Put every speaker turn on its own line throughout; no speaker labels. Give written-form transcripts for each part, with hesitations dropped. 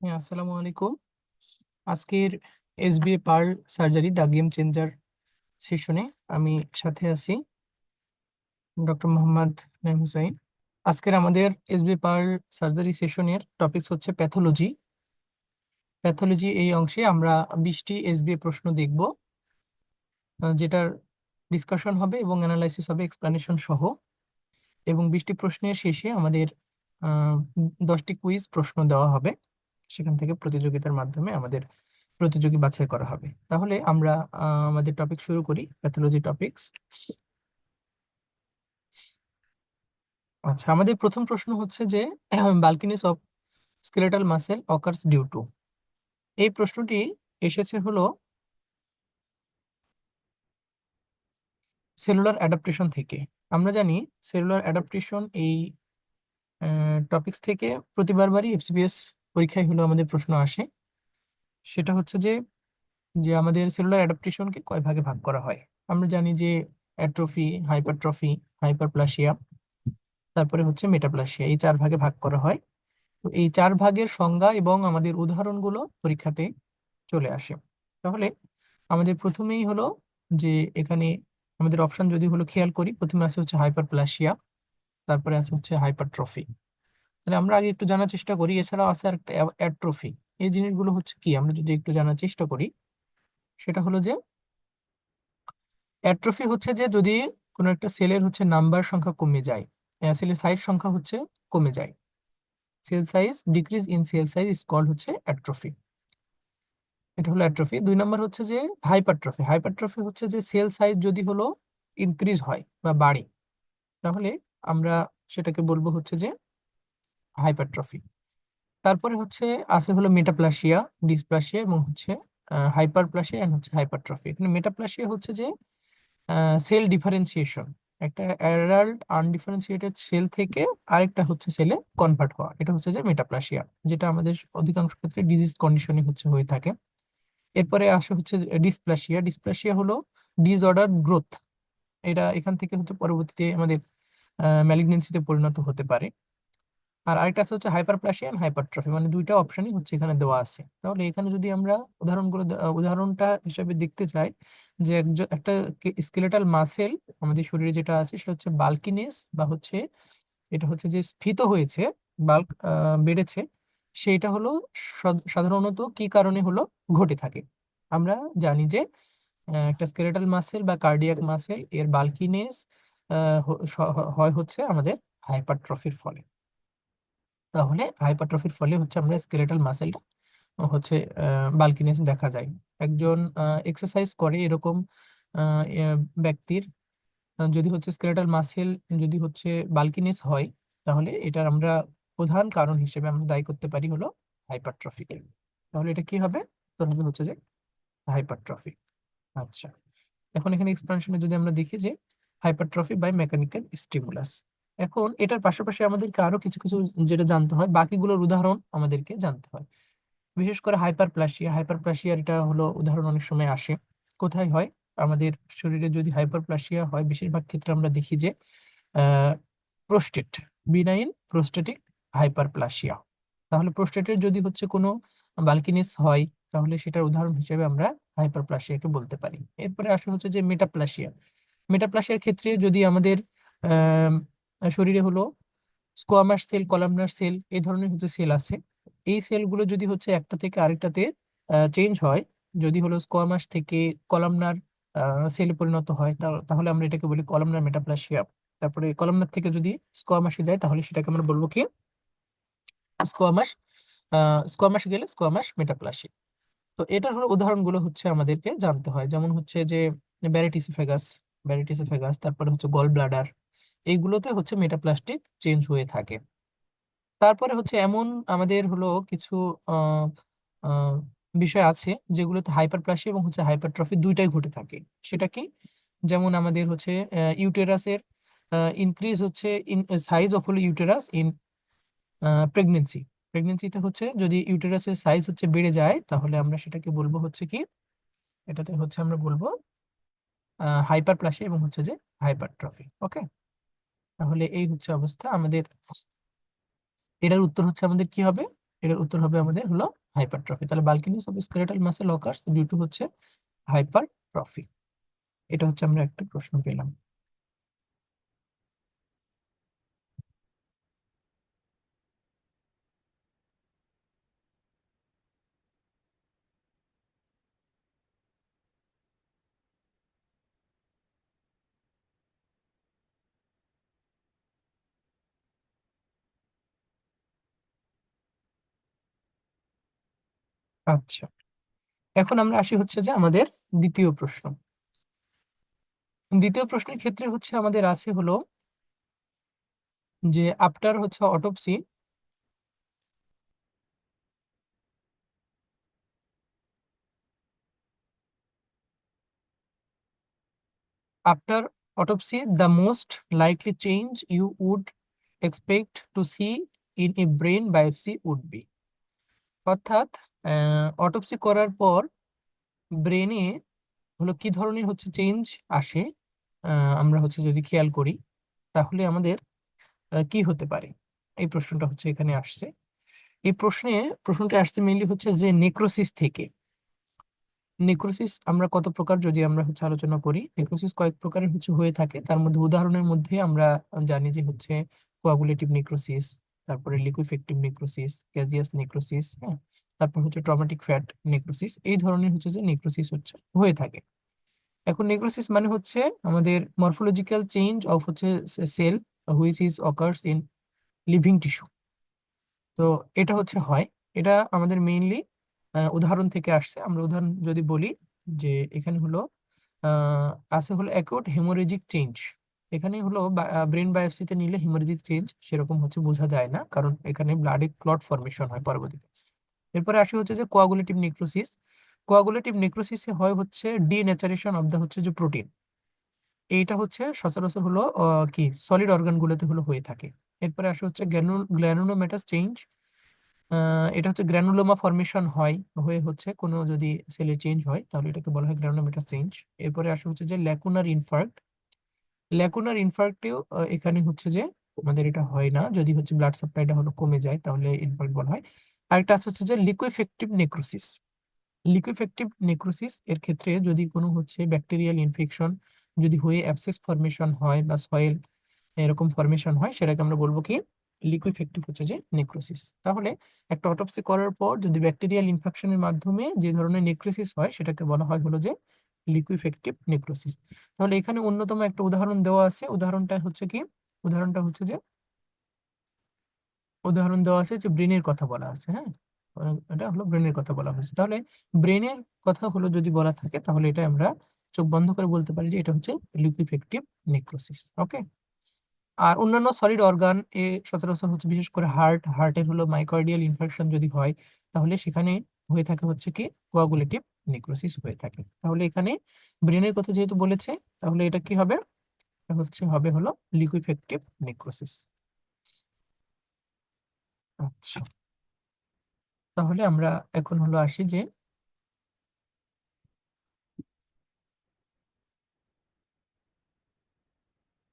হ্যাঁ, আসসালামু আলাইকুম। আজকের SBA pearl surgery the game changer সেশনে আমি সাথে আছি ডক্টর মোহাম্মদ নাইম হুসাইন। আজকের আমাদের এসবিএ পার্ল সার্জারি সেশনের টপিকস হচ্ছে প্যাথোলজি। প্যাথোলজি এই অংশে আমরা 20টি এসবিএ প্রশ্ন দেখব, যেটার ডিসকাশন হবে এবং অ্যানালাইসিস হবে এক্সপ্লানেশন সহ। এবং 20টি প্রশ্নের শেষে আমাদের 10টি কুইজ প্রশ্ন দেওয়া হবে। সেখান থেকে প্রতিযোগিতার মাধ্যমে আমাদের প্রতিযোগী বাছাই করা হবে। তাহলে আমরা আমাদের টপিক শুরু করি, প্যাথোলজি টপিকস। আচ্ছা, আমাদের প্রথম প্রশ্ন হচ্ছে যে bulkiness of skeletal muscle occurs due to. এই প্রশ্নটি এসেছে হলো সেলুলার অ্যাডাপ্টেশন থেকে। আমরা জানি সেলুলার অ্যাডাপ্টেশন এই টপিকস থেকে প্রতিবারই এফসিপিএস পরীক্ষায় হলো আমাদের প্রশ্ন আসে। সেটা হচ্ছে যে যে আমাদের সেলুলার অ্যাডাপ্টেশনকে কয় ভাগে ভাগ করা হয়। আমরা জানি যে অ্যাট্রোফি, হাইপারট্রফি, হাইপারপ্লাসিয়া, তারপরে হচ্ছে মেটাপ্লাসিয়া, এই 4 ভাগে ভাগ করা হয়। তো এই 4 ভাগের সংজ্ঞা এবং আমাদের উদাহরণগুলো পরীক্ষাতে চলে আসে। তাহলে আমাদের প্রথমেই হলো যে এখানে আমাদের অপশন যদি হলো খেয়াল করি, প্রথমে আছে হচ্ছে হাইপারপ্লাসিয়া, তারপরে আছে হচ্ছে হাইপারট্রফি। তাহলে আমরা আগে একটু জানার চেষ্টা করি, এছাড়াও আছে আরেকটা অ্যাট্রোফি। এই জিনিসগুলো হচ্ছে কি আমরা যদি একটু জানার চেষ্টা করি, সেটা হলো যে অ্যাট্রফি হচ্ছে যে যদি কোনো একটা সেলের হচ্ছে নাম্বার সংখ্যা কমে যায়, সেলের সাইজ সংখ্যা হচ্ছে কমে যায়, cell size decrease in cell size is called হচ্ছে অ্যাট্রফি। এটা হলো অ্যাট্রফি। 2 নম্বর হচ্ছে যে হাইপারট্রফি। হাইপারট্রফি হচ্ছে যে সেল সাইজ যদি হলো ইনক্রিজ হয় বা বাড়ে, তাহলে আমরা সেটাকে বলবো হচ্ছে যে হাইপারট্রফি। তারপরে হচ্ছে আছে হলো মেটাপ্লাসিয়া, ডিসপ্লাসিয়া এবং হচ্ছে হাইপারপ্লাসিয়া এন্ড হচ্ছে হাইপারট্রফি। এখানে মেটাপ্লাসিয়া হচ্ছে যে সেল ডিফারেন্সিয়েশন, একটা অ্যাডাল্ট আনডিফারেন্সিয়েটেড সেল থেকে আরেকটা হচ্ছে সেলে কনভার্ট হওয়া, এটা হচ্ছে যে মেটাপ্লাসিয়া, যেটা আমাদের অধিকাংশ ক্ষেত্রে ডিজিজ কন্ডিশনে হচ্ছে হয়ে থাকে। এরপরে আসে হচ্ছে ডিসপ্লাসিয়া। ডিসপ্লাসিয়া হলো ডিসঅর্ডার গ্রোথ, এটা এখান থেকে হচ্ছে পরবর্তীতে আমাদের ম্যালিগনেন্সিতে পরিণত হতে পারে। আর আরেকটা আছে হচ্ছে হাইপারপ্লাসিয়া এন্ড হাইপারট্রফি, মানে দুইটা অপশনই হচ্ছে এখানে দেওয়া আছে। তাহলে এখানে যদি আমরা উদাহরণটা হিসাবে দেখতে চাই, যে একটা স্কেলেটাল মাসেল আমাদের শরীরে যেটা আছে সেটা হচ্ছে বাল্কিনেস বা হচ্ছে এটা হচ্ছে যে স্ফীত হয়েছে, বাল্ক বেড়েছে, সেইটা হলো সাধারণত কি কারণে হলো ঘটে থাকে। আমরা জানি যে একটা স্কেলেটাল মাসেল বা কার্ডিয়াক মাসেল এর বাল্কিনেস হয় হচ্ছে আমাদের হাইপারট্রফির ফলে। তাহলে হাইপারট্রফির ফলে হচ্ছে আমরা স্কেলেটাল মাসেলটা হচ্ছে বাল্কিনেস দেখা যায়। একজন এক্সারসাইজ করে এরকম ব্যক্তির যদি হচ্ছে স্কেলেটাল মাসেল যদি হচ্ছে বাল্কিনেস হয়, তাহলে এটার আমরা প্রধান কারণ হিসেবে আমরা দায়ী করতে পারি হলো হাইপারট্রফিকে। তাহলে এটা কি হবে? তোর হবে হচ্ছে যে হাইপারট্রফি। আচ্ছা, এখন এখানে এক্সপ্যানশনে যদি আমরা দেখি যে হাইপারট্রফি বাই মেকানিক্যাল স্টিমুলাস। এখন এটার পাশাপাশি আমাদেরকে আরো কিছু কিছু যেটা জানতে হয়, বাকিগুলোর উদাহরণ আমাদেরকে জানতে হয়। বিশেষ করে হাইপারপ্লাসিয়া, হাইপারপ্লাসিয়ার এটা হলো উদাহরণ অনেক সময় আসে। কোথায় হয়? আমাদের শরীরে যদি হাইপারপ্লাসিয়া হয়, বেশিরভাগ ক্ষেত্রে আমরা দেখি যে প্রোস্টেট, বিনাইন প্রোস্টেটিক হাইপারপ্লাসিয়া। তাহলে প্রোস্টেটের যদি হচ্ছে কোনো বাল্কিনেস হয়, তাহলে সেটার উদাহরণ হিসেবে আমরা হাইপারপ্লাসিয়াকে বলতে পারি। এরপরে আসে হচ্ছে যে মেটাপ্লাসিয়া। মেটাপ্লাসিয়ার ক্ষেত্রে যদি আমাদের আহ শরীরে হলো স্কোয়ামাস সেল, কলামনার সেল, এই ধরনের হচ্ছে সেল আছে। এই সেলগুলো যদি হচ্ছে একটা থেকে আরেকটাতে চেঞ্জ হয়, যদি হলো স্কোয়ামাস থেকে কলামনার সেলে পরিণত হয়, তাহলে আমরা এটাকে বলি কলামনার মেটাপ্লাসিয়া। তারপরে কলামনার থেকে যদি স্কোয়ামাসে যায়, তাহলে সেটাকে আমরা বলবো কি স্কোয়ামাস, স্কোয়ামাসে গেলে স্কোয়ামাস মেটাপ্লাসিয়া। তো এটার হলো উদাহরণগুলো হচ্ছে আমাদেরকে জানতে হয়, যেমন হচ্ছে যে ব্যারিটিসিফেগাস, ব্যারিটিসিফেগাস, তারপরে হচ্ছে গল ব্লাডার, এইগুলোতে হচ্ছে মেটাপ্লাস্টিক চেঞ্জ হয়ে থাকে। তারপরে হচ্ছে এমন আমাদের হলো কিছু আহ, আহ, বিষয় আছে যেগুলোতে হাইপারপ্লাসিয়া এবং হচ্ছে হাইপারট্রফি দুইটাই ঘটে থাকে। সেটা কি? যেমন আমাদের হচ্ছে ইউটেরাসের ইনক্রিজ হচ্ছে ইন সাইজ অফ হলো ইউটেরাস ইন প্রেগনেন্সি। প্রেগনেন্সিতে হচ্ছে যদি ইউটেরাসের সাইজ হচ্ছে বেড়ে যায়, তাহলে আমরা সেটাকে বলবো হচ্ছে কি, এটাতে হচ্ছে আমরা বলবো হাইপারপ্লাসিয়া এবং হচ্ছে যে হাইপারট্রফি। ওকে, তাহলে এই হচ্ছে অবস্থা আমাদের। এটার উত্তর হচ্ছে আমাদের কি হবে? এটার উত্তর হবে আমাদের হলো হাইপারট্রফি। তাহলে bulkiness of skeletal muscle occurs due to হচ্ছে হাইপারট্রফি। এটা হচ্ছে আমরা একটা প্রশ্ন পেলাম। আচ্ছা, এখন আমরা আসি হচ্ছে যে আমাদের দ্বিতীয় প্রশ্ন। দ্বিতীয় প্রশ্নের ক্ষেত্রে হচ্ছে আমাদের আছে হলো যে আফটার হচ্ছে autopsy, after autopsy the most likely change you would expect to see in a brain biopsy would be। অর্থাৎ অটোপসি করার পর ব্রেনে হলো কি ধরনের হচ্ছে চেঞ্জ আসে, আমরা হচ্ছে যদি খেয়াল করি তাহলে আমাদের কি হতে পারে, এই প্রশ্নটা হচ্ছে এখানে আসছে। এই প্রশ্নটা আসছে মেইনলি হচ্ছে যে নেক্রোসিস থেকে। নেক্রোসিস আমরা কত প্রকার যদি আমরা হচ্ছে আলোচনা করি, নেক্রোসিস কয়েক প্রকারের হচ্ছে হয়ে থাকে। তার মধ্যে উদাহরণের মধ্যে আমরা জানি যে হচ্ছে কোয়াগুলেটিভ নেক্রোসিস, তারপরে লিকুইফেক্টিভ নেক্রোসিস, গ্যাজিয়াস নেক্রোসিস, হ্যাঁ, তারপর হচ্ছে ট্রমাটিক ফ্যাট নেক্রোসিস। এই ধরনের হচ্ছে যে নেক্রোসিস হচ্ছে হয়ে থাকে। এখন নেক্রোসিস মানে হচ্ছে আমাদের মরফোলজিক্যাল চেঞ্জ অফ হচ্ছে cell which is occurs in living tissue. তো এটা হচ্ছে হয়, এটা আমাদের মেইনলি উদাহরণ থেকে আসছে। আমরা উদাহরণ যদি বলি যে এখানে হলো আছে হলো অ্যাকিউট হেমোরেজিক চেঞ্জ। এখানে হলো ব্রেন বায়োপসিতে নিলে হেমোরেজিক চেঞ্জ সেরকম হচ্ছে বোঝা যায় না, কারণ এখানে ব্লাডে ক্লট ফর্মেশন হয় পরবর্তীতে। এরপরে আসি হচ্ছে যে কোয়াগুলেটিভ নেক্রোসিস। কোয়াগুলেটিভ নেক্রোসিসে হয় হচ্ছে ডিনেচারেশন অফ দা হচ্ছে যে প্রোটিন। এইটা হচ্ছে সচরাচর হলো কি সলিড অর্গানগুলোতে হলো হয়ে থাকে। এরপরে আসে হচ্ছে গ্র্যানুলোমেটাস চেঞ্জ। এটা হচ্ছে গ্র্যানুলোমা ফর্মেশন হয়, হয়ে হচ্ছে কোনো যদি সেলের চেঞ্জ হয় তাহলে এটাকে বলা হয় গ্র্যানুলোমেটাস চেঞ্জ। এরপরে আসে হচ্ছে যে ল্যাকুনার ইনফার্ক্ট। ল্যাকুনার ইনফার্ক্টেও এখানে হচ্ছে যে আমাদের এটা হয় না, যদি হচ্ছে ব্লাড সাপ্লাইটা হলো কমে যায় তাহলে ইনফার্ক্ট বলা হয়। আরেকটা আছে হচ্ছে যে লিকুইফেক্টিভ নেক্রোসিস। লিকুইফেক্টিভ নেক্রোসিস এর ক্ষেত্রে যদি কোনো হচ্ছে ব্যাকটেরিয়াল ইনফেকশন যদি হয়ে অ্যাবসেস ফর্মেশন হয় বা সয়েল এরকম ফর্মেশন হয়, সেটাকে আমরা বলবো কি লিকুইফেক্টিভ হচ্ছে যে নেক্রোসিস। তাহলে একটা অটোপসি করার পর যদি ব্যাকটেরিয়াল ইনফেকশনের মাধ্যমে যে ধরনের নেক্রোসিস হয় সেটাকে বলা হয় হলো যে লিকুইফেক্টিভ নেক্রোসিস। তাহলে এখানে অন্যতম একটা উদাহরণ দেওয়া আছে। উদাহরণটা হচ্ছে কি, উদাহরণটা হচ্ছে যে উদাহরণ দেওয়া আছে যে ব্রেনের কথা বলা আছে, হ্যাঁ, এটা হলো ব্রেনের কথা বলা হয়েছে। তাহলে ব্রেনের কথা হলো যদি বলা থাকে তাহলে এটা আমরা চোখ বন্ধ করে বলতে পারি যে এটা হচ্ছে লিকুইফেক্টিভ নেক্রোসিস। ওকে। আর অন্যান্য সলিড অর্গান সচরাচর হচ্ছে বিশেষ করে হার্টের হলো মাইকার্ডিয়াল ইনফেকশন যদি হয় তাহলে সেখানে হয়ে থাকে হচ্ছে কি কোয়াগুলেটিভ নেক্রোসিস হয়ে থাকে। তাহলে এখানে ব্রেনের কথা যেহেতু বলেছে তাহলে এটা কি হবে, এটা হচ্ছে হবে হলো লিকুইফেক্টিভ নেক্রোসিস। আচ্ছা, তাহলে আমরা এখন হলো আসি যে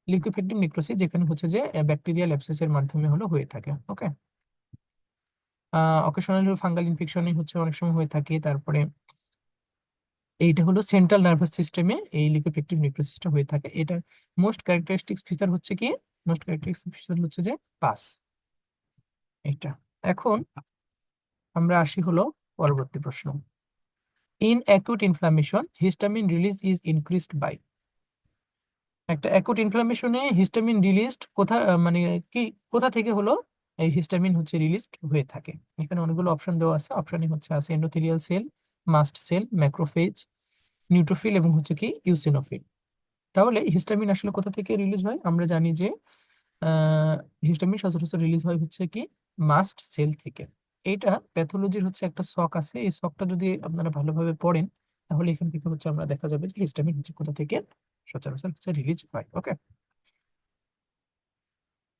লিকুইফেক্টিভ নেক্রোসিস যেখানে হচ্ছে যে ব্যাকটেরিয়াল অ্যাবসেসের মাধ্যমে হলো হয়ে থাকে। ওকে। অকেশনাল ফাঙ্গাল ইনফেকশনে হচ্ছে অনেক সময় হয়ে থাকে। তারপরে এইটা হলো সেন্ট্রাল নার্ভাস সিস্টেমে এই লিকুইফেক্টিভ নেক্রোসিসটা হয়ে থাকে। এটা মোস্ট ক্যারেক্টারিস্টিক ফিচার হচ্ছে কি, মোস্ট ক্যারেক্টারিস্টিক ফিচার হচ্ছে যে পাস। এটা এখন আমরা আসি হলো পরবর্তী প্রশ্ন। In acute inflammation histamine release is increased by. একটা অ্যাকুট ইনফ্লামেশনে হিস্টামিন রিলিজড কোথা মানে কি কোথা থেকে হলো এই হিস্টামিন হচ্ছে রিলিজড হয়ে থাকে। এখানে অনেকগুলো অপশন দেওয়া আছে। অপশনে হচ্ছে আছে endothelial cell, mast cell, macrophage, neutrophil এবং হচ্ছে কি ইউসিনোফিল। তাহলে হিস্টামিন আসলে কোথা থেকে রিলিজ হয়, আমরা জানি যে হিস্টামিন সচরাচর রিলিজ হয় হচ্ছে কি মাস্ট সেল থেকে। এইটা প্যাথোলজির হচ্ছে একটা শক আছে, এই শকটা যদি আপনারা ভালোভাবে পড়েন তাহলে এখান থেকে হচ্ছে আমরা দেখা যাবে যে হিস্টামিন হচ্ছে কোথা থেকে সচরাচর হচ্ছে রিলিজ হয়। ওকে।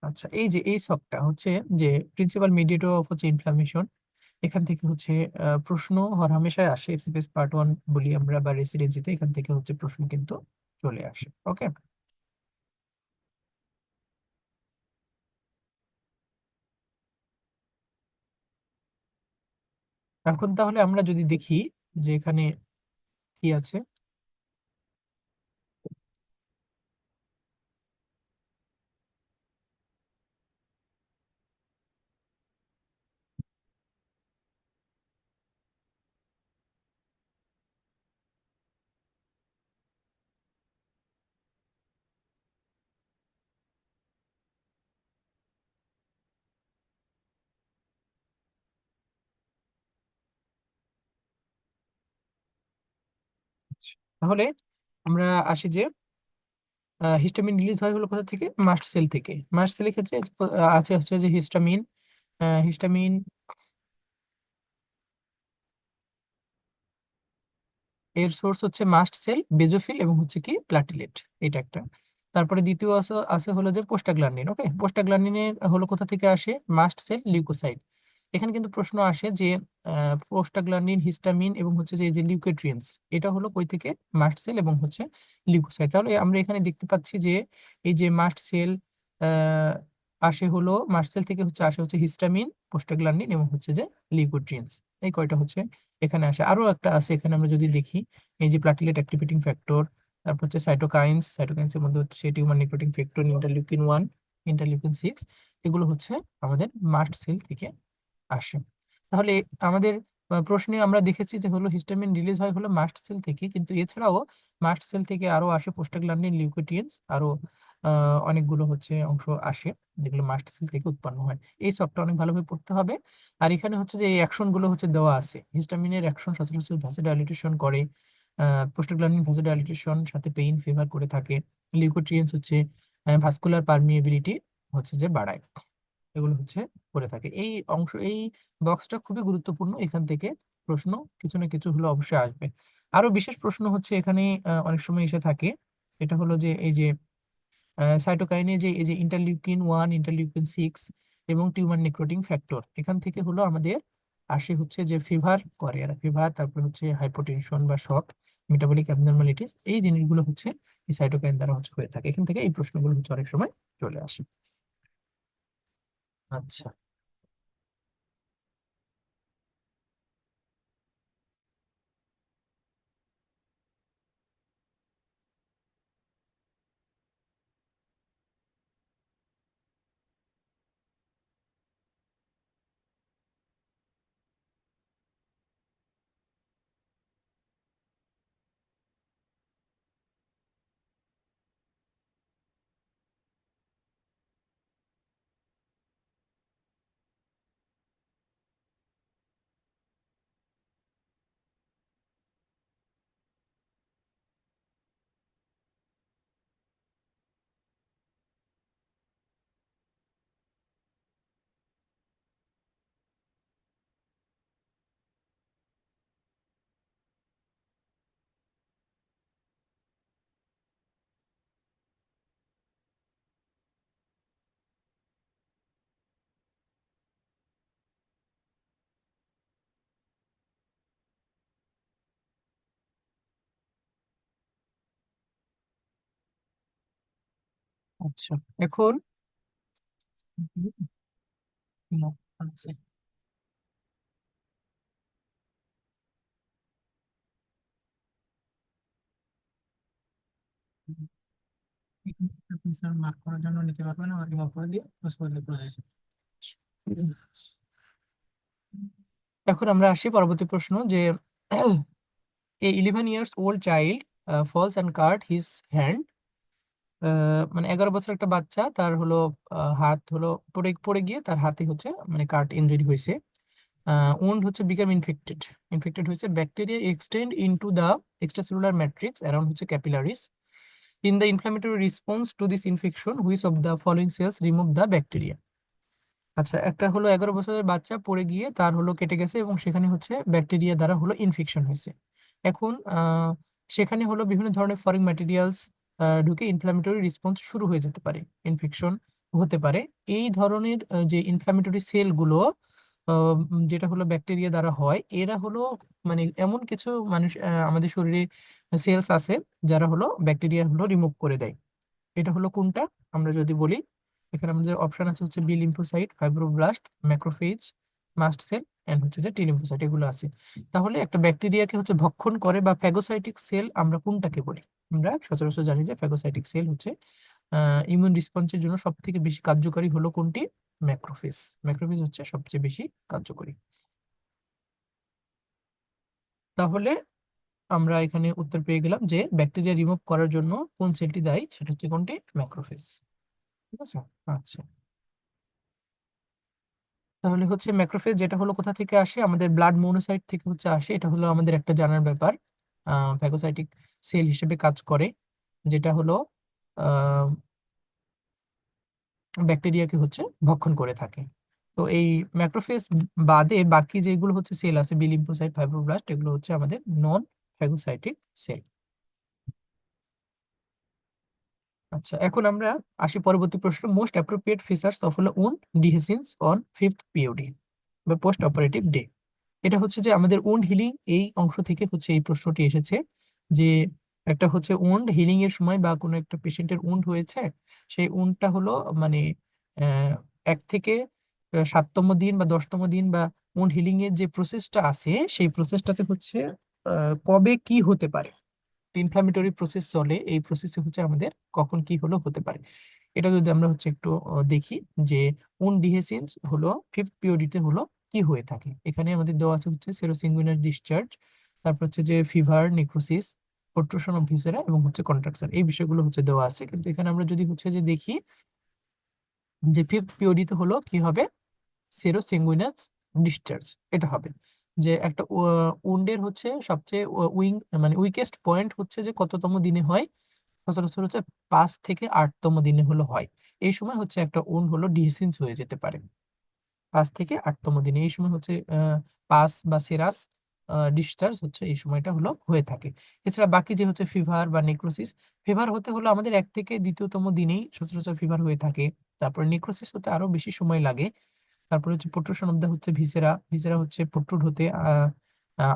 আচ্ছা, এই যে এই শকটা হচ্ছে যে প্রিন্সিপাল মিডিয়েটর অফ হচ্ছে ইনফ্লামেশন, এখান থেকে হচ্ছে প্রশ্ন হরহামেশাই আসে। এফসিপিএস পার্ট 1 বলি আমরা বা রেসিডেন্সিতে এখান থেকে হচ্ছে প্রশ্ন কিন্তু চলে আসে। ওকে। এখন তাহলে আমরা যদি দেখি যে এখানে কি আছে। তাহলে আমরা আসি যে হিস্টামিন রিলিজ হয় হলো কোথা থেকে, মাস্ট সেল থেকে। মাস্ট সেলের ক্ষেত্রে আছে হচ্ছে যে হিস্টামিন। হিস্টামিন এর সোর্স হচ্ছে মাস্ট সেল, বেজোফিল এবং হচ্ছে কি প্লাটিলেট, এটা একটা। তারপরে দ্বিতীয় আছে আছে হলো যে প্রোস্টাগ্ল্যান্ডিন। ওকে, প্রোস্টাগ্ল্যান্ডিনের হলো কোথা থেকে আসে, মাস্ট সেল লিউকোসাইট। এখানে কিন্তু প্রশ্ন আসে যে প্রোস্টাগ্ল্যান্ডিন, হিস্টামিন এবং হচ্ছে যে এই যে লিউকোট্রিয়েন্টস, এটা হলো কই থেকে, মাস্ট সেল এবং হচ্ছে লিউকোসাইট। তাহলে আমরা এখানে দেখতে পাচ্ছি যে এই যে মাস্ট সেল আসে হলো, মাস্ট সেল থেকে হচ্ছে আসে হচ্ছে হিস্টামিন, প্রোস্টাগ্ল্যান্ডিন এবং হচ্ছে যে লিউকোট্রিয়েন্টস, এই কয়টা হচ্ছে এখানে আসে। আরো একটা আছে এখানে আমরা যদি দেখি, এই যে প্লাটিলেট অ্যাক্টিভেটিং ফ্যাক্টর, তারপর হচ্ছে সাইটোকাইনস, সাইটোকাইনস এর মধ্যে হচ্ছে টিউমার নিক্রোটিং ফ্যাক্টর, ইন্টারলিউকিন 1, ইন্টারলিউকিন 6, এগুলো হচ্ছে আমাদের মাস্ট সেল থেকে আসে। তাহলে আমাদের প্রশ্নে আমরা দেখেছি যে হলো হিস্টামিন রিলিজ হয় হলো মাস্ট সেল থেকে, কিন্তু এছাড়াও মাস্ট সেল থেকে আরো আসে প্রোস্টাগ্ল্যান্ডিন, লিউকোট্রিয়েন্টস, আরো অনেকগুলো হচ্ছে অংশ আসে যেগুলো মাস্ট সেল থেকে উৎপন্ন হয়। এই সবটা অনেক ভালোভাবে পড়তে হবে। আর এখানে হচ্ছে যে এই অ্যাকশন গুলো হচ্ছে দেওয়া আছে, হিস্টামিনের অ্যাকশন সচরাচর ভ্যাসোডাইলেটেশন করে, প্রোস্টাগ্ল্যান্ডিন ভ্যাসোডাইলেটেশন সাথে পেইন ফিভার করে থাকে, লিউকোট্রিয়েন্টস হচ্ছে ভাস্কুলার পারমিয়েবিলিটি হচ্ছে যে বাড়ায়, এগুলো হচ্ছে করে থাকে। এই অংশ, এই বক্সটা খুবই গুরুত্বপূর্ণ, এখান থেকে প্রশ্ন কিছু না কিছু হলো অবশ্যই আসবে। আরো বিশেষ প্রশ্ন হচ্ছে এখানে অনেক সময় এসে থাকে, এটা হলো যে এই যে সাইটোকাইনে যে এই যে ইন্টারলিউকিন 1, ইন্টারলিউকিন 6 এবং টিউমার নিক্রোটিং ফ্যাক্টর, এখান থেকে হলো আমাদের আসে হচ্ছে যে ফিভার করে, আর ফিভার, তারপর হচ্ছে হাইপোটেনশন বা শক, মেটাবলিক অ্যাবনরমালিটিস, এই জিনিসগুলো হচ্ছে এই সাইটোকাইন দ্বারা হচ্ছে হয়ে থাকে। এখান থেকে এই প্রশ্নগুলো হচ্ছে অনেক সময় চলে আসে। আচ্ছা। আচ্ছা, এখন আচ্ছা, আপনি স্যার মার্ক করার জন্য নিতে পারবেন, আমার রিমুভ করে দিয়ে ক্লোজ করে দিয়ে প্রসেস। এখন আমরা আসি পরবর্তী প্রশ্ন যে এ 11 years old child falls and cut his hand, মানে 11 বছর একটা বাচ্চা, তার হলো হাত হলো পড়ে পড়ে গিয়ে তার হাতে হচ্ছে মানে কাট ইনজুরি হয়েছে। wound হচ্ছে বিকাম ইনফেক্টেড, ইনফেক্টেড হয়েছে, bacteria extend into the extracellular matrix around হচ্ছে capillaries. In the inflammatory response to this infection which of the following cells remove the bacteria. আচ্ছা, একটা হলো 11 বছরের বাচ্চা পড়ে গিয়ে তার হলো কেটে গেছে এবং সেখানে হচ্ছে ব্যাকটেরিয়া দ্বারা হলো ইনফেকশন হয়েছে। এখন সেখানে হলো বিভিন্ন ধরনের ফরেন ম্যাটেরিয়ালস ঢুকে ইনফ্ল্যামেটরি রেসপন্স শুরু হয়ে যেতে পারে, ইনফেকশন হতে পারে। এই ধরনের যে ইনফ্ল্যামেটরি সেলগুলো যেটা হলো ব্যাকটেরিয়া দ্বারা হয়, এরা হলো মানে এমন কিছু মানুষ আমাদের শরীরে সেলস আছে যারা হলো ব্যাকটেরিয়া হলো রিমুভ করে দেয়। এটা হলো কোনটা, আমরা যদি বলি, এখানে আমাদের অপশন আছে হচ্ছে B lymphocyte, fibroblast, macrophage, mast cell and হচ্ছে যে টি লিম্ফোসাইট এগুলো আছে। তাহলে একটা ব্যাকটেরিয়াকে হচ্ছে ভক্ষণ করে বা ফ্যাগোসাইটিক সেল আমরা কোনটাকে বলি? আমরা সচরাচর জানি যে ফ্যাগোসাইটিক সেল হচ্ছে ইমিউন রেসপন্সের জন্য সবথেকে বেশি কার্যকরী হলো কোনটি? ম্যাক্রোফেজ। ম্যাক্রোফেজ হচ্ছে সবচেয়ে বেশি কার্যকরী। তাহলে আমরা এখানে উত্তর পেয়ে গেলাম যে ব্যাকটেরিয়া রিমুভ করার জন্য কোন সেলটি দায়ী, সেটা হচ্ছে কোনটি? ম্যাক্রোফেজ। ঠিক আছে? আচ্ছা, তাহলে হচ্ছে ম্যাক্রোফেজ যেটা হলো কোথা থেকে আসে? আমাদের ব্লাড মনোসাইট থেকে হচ্ছে আসে। এটা হলো আমাদের একটা জানার ব্যাপার। ফ্যাগোসাইটিক সেল হিসেবে কাজ করে, যেটা হলো আহ ব্যাকটেরিয়াকে হচ্ছে ভক্ষণ করে থাকে। তো এই ম্যাক্রোফেজ বাদে বাকি যেগুলো হচ্ছে সেল আছে, বি লিম্ফোসাইট, ফাইব্রোব্লাস্ট, এগুলো হচ্ছে আমাদের নন ফ্যাগোসাইটিক সেল। আচ্ছা, এখন আমরা আসি পরবর্তী প্রশ্ন, মোস্ট অ্যাপ্রোপ্রিয়েট ফিচার্স অফ হলো উন্ড ডিহেসিন্স অন ফিফথ পিওডি বা পোস্ট অপারেটিভ ডে। এটা হচ্ছে যে আমাদের উন্ড হিলিং এই অংশ থেকে হচ্ছে এই প্রশ্নটি এসেছে, যে একটা হচ্ছে উন্ড হিলিং এর সময় বা কোনো একটা পেশেন্টের উন্ড হয়েছে, সেই উন্ডটা হলো মানে 1 থেকে 7তম দিন বা 10তম দিন বা উন্ড হিলিং এর যে প্রসেসটা আছে সেই প্রসেসটাতে হচ্ছে কবে কি হতে পারে, ইনফ্ল্যামেটরি প্রসেস চলে, এই প্রসেসে হচ্ছে আমাদের কখন কি হলো হতে পারে। এটা যদি আমরা হচ্ছে একটু দেখি যে উন ডিহেসিন্স হলো ফিফথ পিওডিতে হলো কি হয়ে থাকে। এখানে আমাদের দেওয়া আছে হচ্ছে সেরোসিঙ্গুইনাল ডিসচার্জ, তারপর হচ্ছে যে fever, necrosis, protrusion of viscera এবং হচ্ছে কন্ট্রাকশন, এই বিষয়গুলো হচ্ছে দেওয়া আছে। কিন্তু এখানে আমরা যদি হচ্ছে যে দেখি যে ফিফথ পিওডিতে হলো কি হবে, সেরোসিঙ্গুইনাস ডিসচার্জ এটা হবে। যে একটা উন্ডের হচ্ছে সবচেয়ে মানে উইকেস্ট পয়েন্ট হচ্ছে যে কততম দিনে হয়, সচরাচর হচ্ছে 5 থেকে 8তম দিনে হলো হয়। এই সময় হচ্ছে একটা উন্ড হলো ডিহেসিন্স হয়ে যেতে পারে 5 থেকে 8তম দিনে। এই সময় হচ্ছে পাস বা সেরাস ডিসচার্জ হচ্ছে এই সময়টা হলো হয়ে থাকে। এছাড়া বাকি যে হচ্ছে ফিভার বা নেক্রোসিস, ফিভার হতে হলো আমাদের 1 থেকে 2তম দিনেই সচরাচর ফিভার হয়ে থাকে। তারপর নেক্রোসিস হতে আরো বেশি সময় লাগে। তারপরে হচ্ছে প্রোট্রুশন অফ দা হচ্ছে ভিসেরা, ভিসেরা হচ্ছে প্রোট্রুড হতে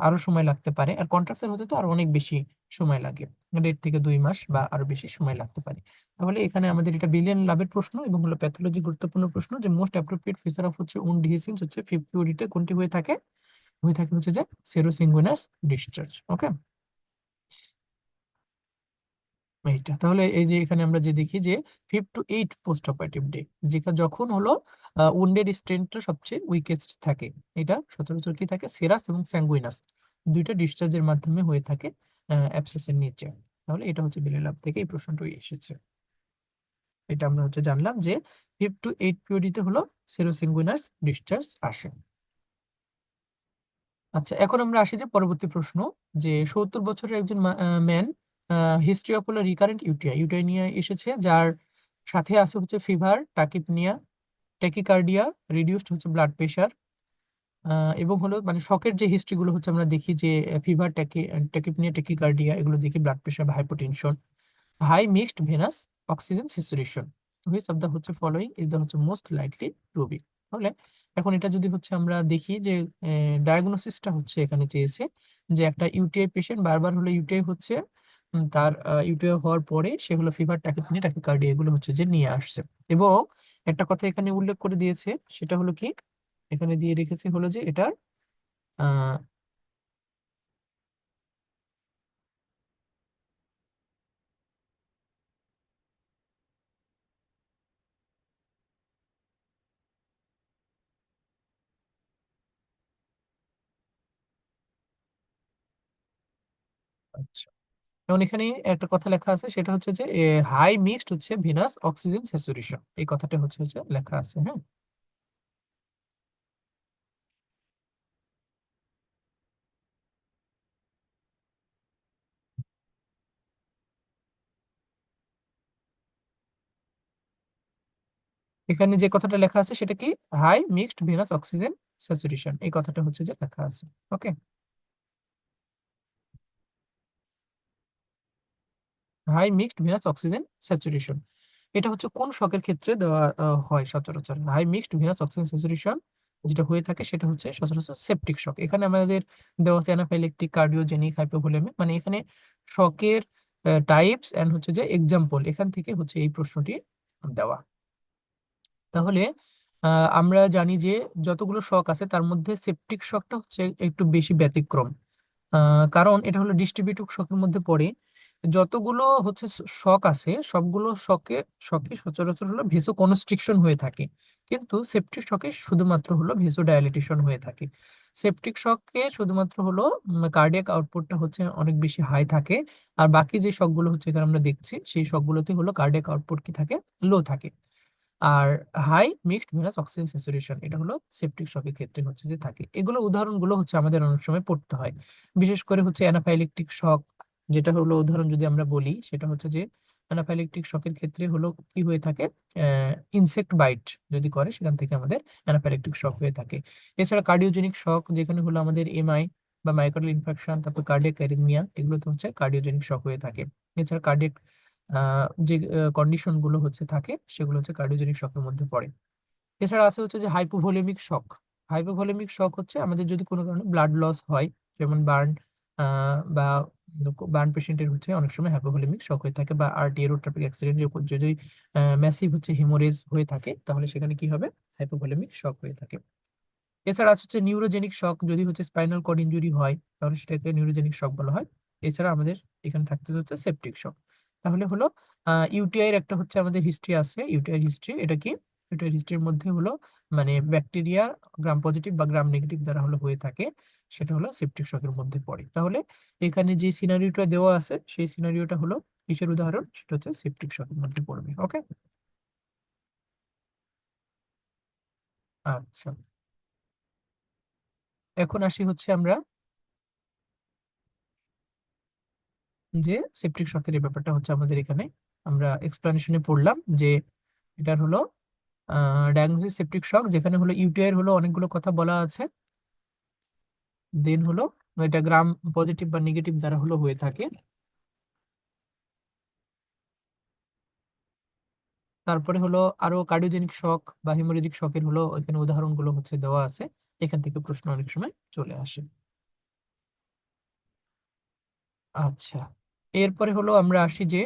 আরো সময় লাগতে পারে। আর কন্ট্রাকশন হতে তো আরো অনেক বেশি সময় লাগে, 1.5 থেকে 2 মাস বা আরো বেশি সময় লাগতে পারে। তাহলে এখানে আমাদের এটা বিলিয়ন লাভের প্রশ্ন এবং হলো প্যাথোলজি গুরুত্বপূর্ণ প্রশ্ন, যে মোস্ট অ্যাপ্রোপ্রিয়েট ফিচার অফ হচ্ছে উন্ড ডিহেসিন্স হচ্ছে ফিফথ পিওরিতে কোনটি হয়ে থাকে? হয়ে থাকে হচ্ছে যে সেরোসিঙ্গুইনাস ডিসচার্জ। ওকে, এইটা তাহলে এই যে এখানে আমরা যে দেখি যে 5 to 8 পোস্ট অপারেটিভ ডে, যেটা যখন হলো উন্ডেড স্ট্রেন্থটা সবচেয়ে উইকেস্ট থাকে, এটা সচরাচর কি থাকে? সেরাস এবং স্যাঙ্গুইনাস দুইটা ডিসচার্জের মাধ্যমে হয়ে থাকে অ্যাবসেসের নিচে। তাহলে এটা হচ্ছে বেলে লাভ থেকে এই প্রশ্নটাই এসেছে। এটা আমরা হচ্ছে জানলাম যে 5 to 8 পিওরিতে হলো সেরোসিঙ্গুইনাস ডিসচার্জ আসে। আচ্ছা, এখন আমরা আসি যে পরবর্তী প্রশ্ন, যে 70 বছরের একজন ম্যান হিস্ট্রি অফ হলো রিকারেন্ট ইউটিআই নিয়ে এসেছে, যার সাথে আছে হচ্ছে ফিভার, টাকিপনিয়া, ট্যাকিকার্ডিয়া, রিডিউসড হচ্ছে ব্লাড প্রেশার, এবং হলো মানে শকের যে হিস্ট্রি গুলো হচ্ছে আমরা দেখি যে ফিভার, ট্যাকিপনিয়া, ট্যাকিকার্ডিয়া এগুলো দেখি, ব্লাড প্রেশার বা hypotension, high mixed venous oxygen saturation, which of the হচ্ছে ফলোইং ইজ দা হচ্ছে মোস্ট লাইকলি টু বি। তাহলে এখন এটা যদি হচ্ছে আমরা দেখি যে ডায়াগনোসিসটা হচ্ছে এখানে চেয়েছে যে একটা ইউটিআই পেশেন্ট বারবার হলো ইউটিআই হচ্ছে, তার ইউটিআই হওয়ার পরে সেগুলো ফিভার, টাকিপনিয়া, টাকিকার্ডিয়া এগুলো হচ্ছে যে নিয়ে আসছে। এবং একটা কথা এখানে উল্লেখ করে দিয়েছে, সেটা হলো কি, এখানে দিয়ে রেখেছে হলো যে এটার আহ আচ্ছা, এবং এখানে একটা কথা লেখা আছে, সেটা হচ্ছে যে হাই মিক্সড হচ্ছে ভিনাস অক্সিজেন স্যাচুরেশন, এই কথাটা হচ্ছে হচ্ছে লেখা আছে। হ্যাঁ, এখানে যে কথাটা লেখা আছে সেটা কি? High mixed venous oxygen saturation, এই কথাটা হচ্ছে যে লেখা আছে। Okay, high mixed venous oxygen saturation, এটা হচ্ছে কোন শকের ক্ষেত্রে দেওয়া হয় সচরাচর? High mixed venous oxygen saturation যেটা হয়ে থাকে সেটা হচ্ছে সচরাচর সেপটিক শক। এখানে আমাদের দেওয়া আছে অ্যানাফাইলেকটিক, কার্ডিওজেনিক, হাইপোভোলেমিক, মানে এখানে শকের টাইপস এন্ড হচ্ছে যে এক্সাম্পল, এখান থেকে হচ্ছে এই প্রশ্নটি দেওয়া। তাহলে আমরা জানি যে যতগুলো শক আছে তার মধ্যে সেপটিক শকটা হচ্ছে একটু বেশি ব্যতিক্রম। কারণ এটা হলো ডিস্ট্রিবিউটিভ শকের মধ্যে পড়ে। যতগুলো হচ্ছে শক আছে সবগুলো শকে শকে সচরাচর হলো ভেসো কনস্ট্রিকশন হয়ে থাকে, কিন্তু সেপটিক শকে শুধুমাত্র হলো ভেসো ডাইলেটেশন হয়ে থাকে। সেপটিক শকে শুধুমাত্র হলো কার্ডিয়াক আউটপুটটা হচ্ছে অনেক বেশি হাই থাকে, আর বাকি যে শকগুলো হচ্ছে এখানে আমরা দেখছি সেই শকগুলোতে হলো কার্ডিয়াক আউটপুট কি থাকে, লো থাকে। আর high mixed venous oxygen saturation এটা হলো সেপটিক শকের ক্ষেত্রে হচ্ছে যে থাকে। এগুলো উদাহরণগুলো হচ্ছে আমাদের অনেক সময় পড়তে হয়, বিশেষ করে হচ্ছে অ্যানাফাইলেকটিক শক। যেটা হলো উদাহরণ যদি আমরা বলি সেটা হচ্ছে যে অ্যানাফাইলেকটিক শকের ক্ষেত্রে হলো কি হয়ে থাকে, ইনসেক্ট বাইট যদি করে সেখান থেকে আমাদের অ্যানাফাইলেকটিক শক হয়ে থাকে। এছাড়া কার্ডিওজেনিক শক যেখানে হলো আমাদের এমআই বা মাইওকার্ডিয়াল ইনফার্কশন, তারপর কার্ডিয়াক অ্যারিথমিয়া, এগুলোতে হচ্ছে কার্ডিওজেনিক শক হয়ে থাকে। এছাড়া কার্ডিয়াক যে কন্ডিশন গুলো হচ্ছে থাকে সেগুলো হচ্ছে কার্ডিওজেনিক শকের মধ্যে পড়ে। এছাড়া আছে হচ্ছে যে হাইপোভলিমিক শক। হাইপোভলিমিক শক হচ্ছে আমাদের যদি কোনো কারণে ব্লাড লস হয়, যেমন বার্ন বা বার্ন পেশেন্টের হচ্ছে অনেক সময় হাইপোভলিমিক শক হয়ে থাকে, বা আরটিআই রোড ট্রাফিক অ্যাক্সিডেন্ট যদি ম্যাসিভ হচ্ছে হেমোরেজ হয়ে থাকে তাহলে সেখানে কি হবে, হাইপোভলিমিক শক হয়ে থাকে। এছাড়া আছে হচ্ছে নিউরোজেনিক শক, যদি হচ্ছে স্পাইনাল কর্ড ইনজুরি হয় তাহলে সেটাকে নিউরোজেনিক শক বলা হয়। এছাড়া আমাদের এখানে থাকতেছে হচ্ছে সেপটিক শক। তাহলে হলো ইউটিআই এর একটা হচ্ছে আমাদের হিস্ট্রি আছে। ইউটিআই হিস্ট্রি এটা কি, ইউটিআই হিস্ট্রির মধ্যে হলো মানে ব্যাকটেরিয়া গ্রাম পজিটিভ বা গ্রাম নেগেটিভ দ্বারা হলো হয়ে থাকে, সেটা হলো সেপটিক শকের মধ্যে পড়ে। তাহলে এখানে যে সিনারিওটা দেওয়া আছে সেই সিনারিওটা হলো কিসের উদাহরণ, সেটা হচ্ছে সেপটিক শকের মধ্যে পড়বে। ওকে, আচ্ছা, এখন আসি হচ্ছে আমরা যে সেপটিক শকের এই ব্যাপারটা হচ্ছে আমাদের এখানে আমরা এক্সপ্লানেশনে পড়লাম যে এটার হলো ডায়াগনোসিস সেপটিক শক, যেখানে হলো ইউটিআই এর হলো অনেকগুলো কথা বলা আছে। দেন হলো এটা গ্রাম পজিটিভ বা নেগেটিভ দ্বারা হলো হয়ে থাকে। তারপরে হলো আরো কার্ডিওজেনিক শক বা হেমোরেজিক শকের হলো এখানে উদাহরণগুলো হচ্ছে দেওয়া আছে। এখান থেকে প্রশ্ন অনেক সময় চলে আসে। আচ্ছা, এরপরে হলো আমরা আসি যে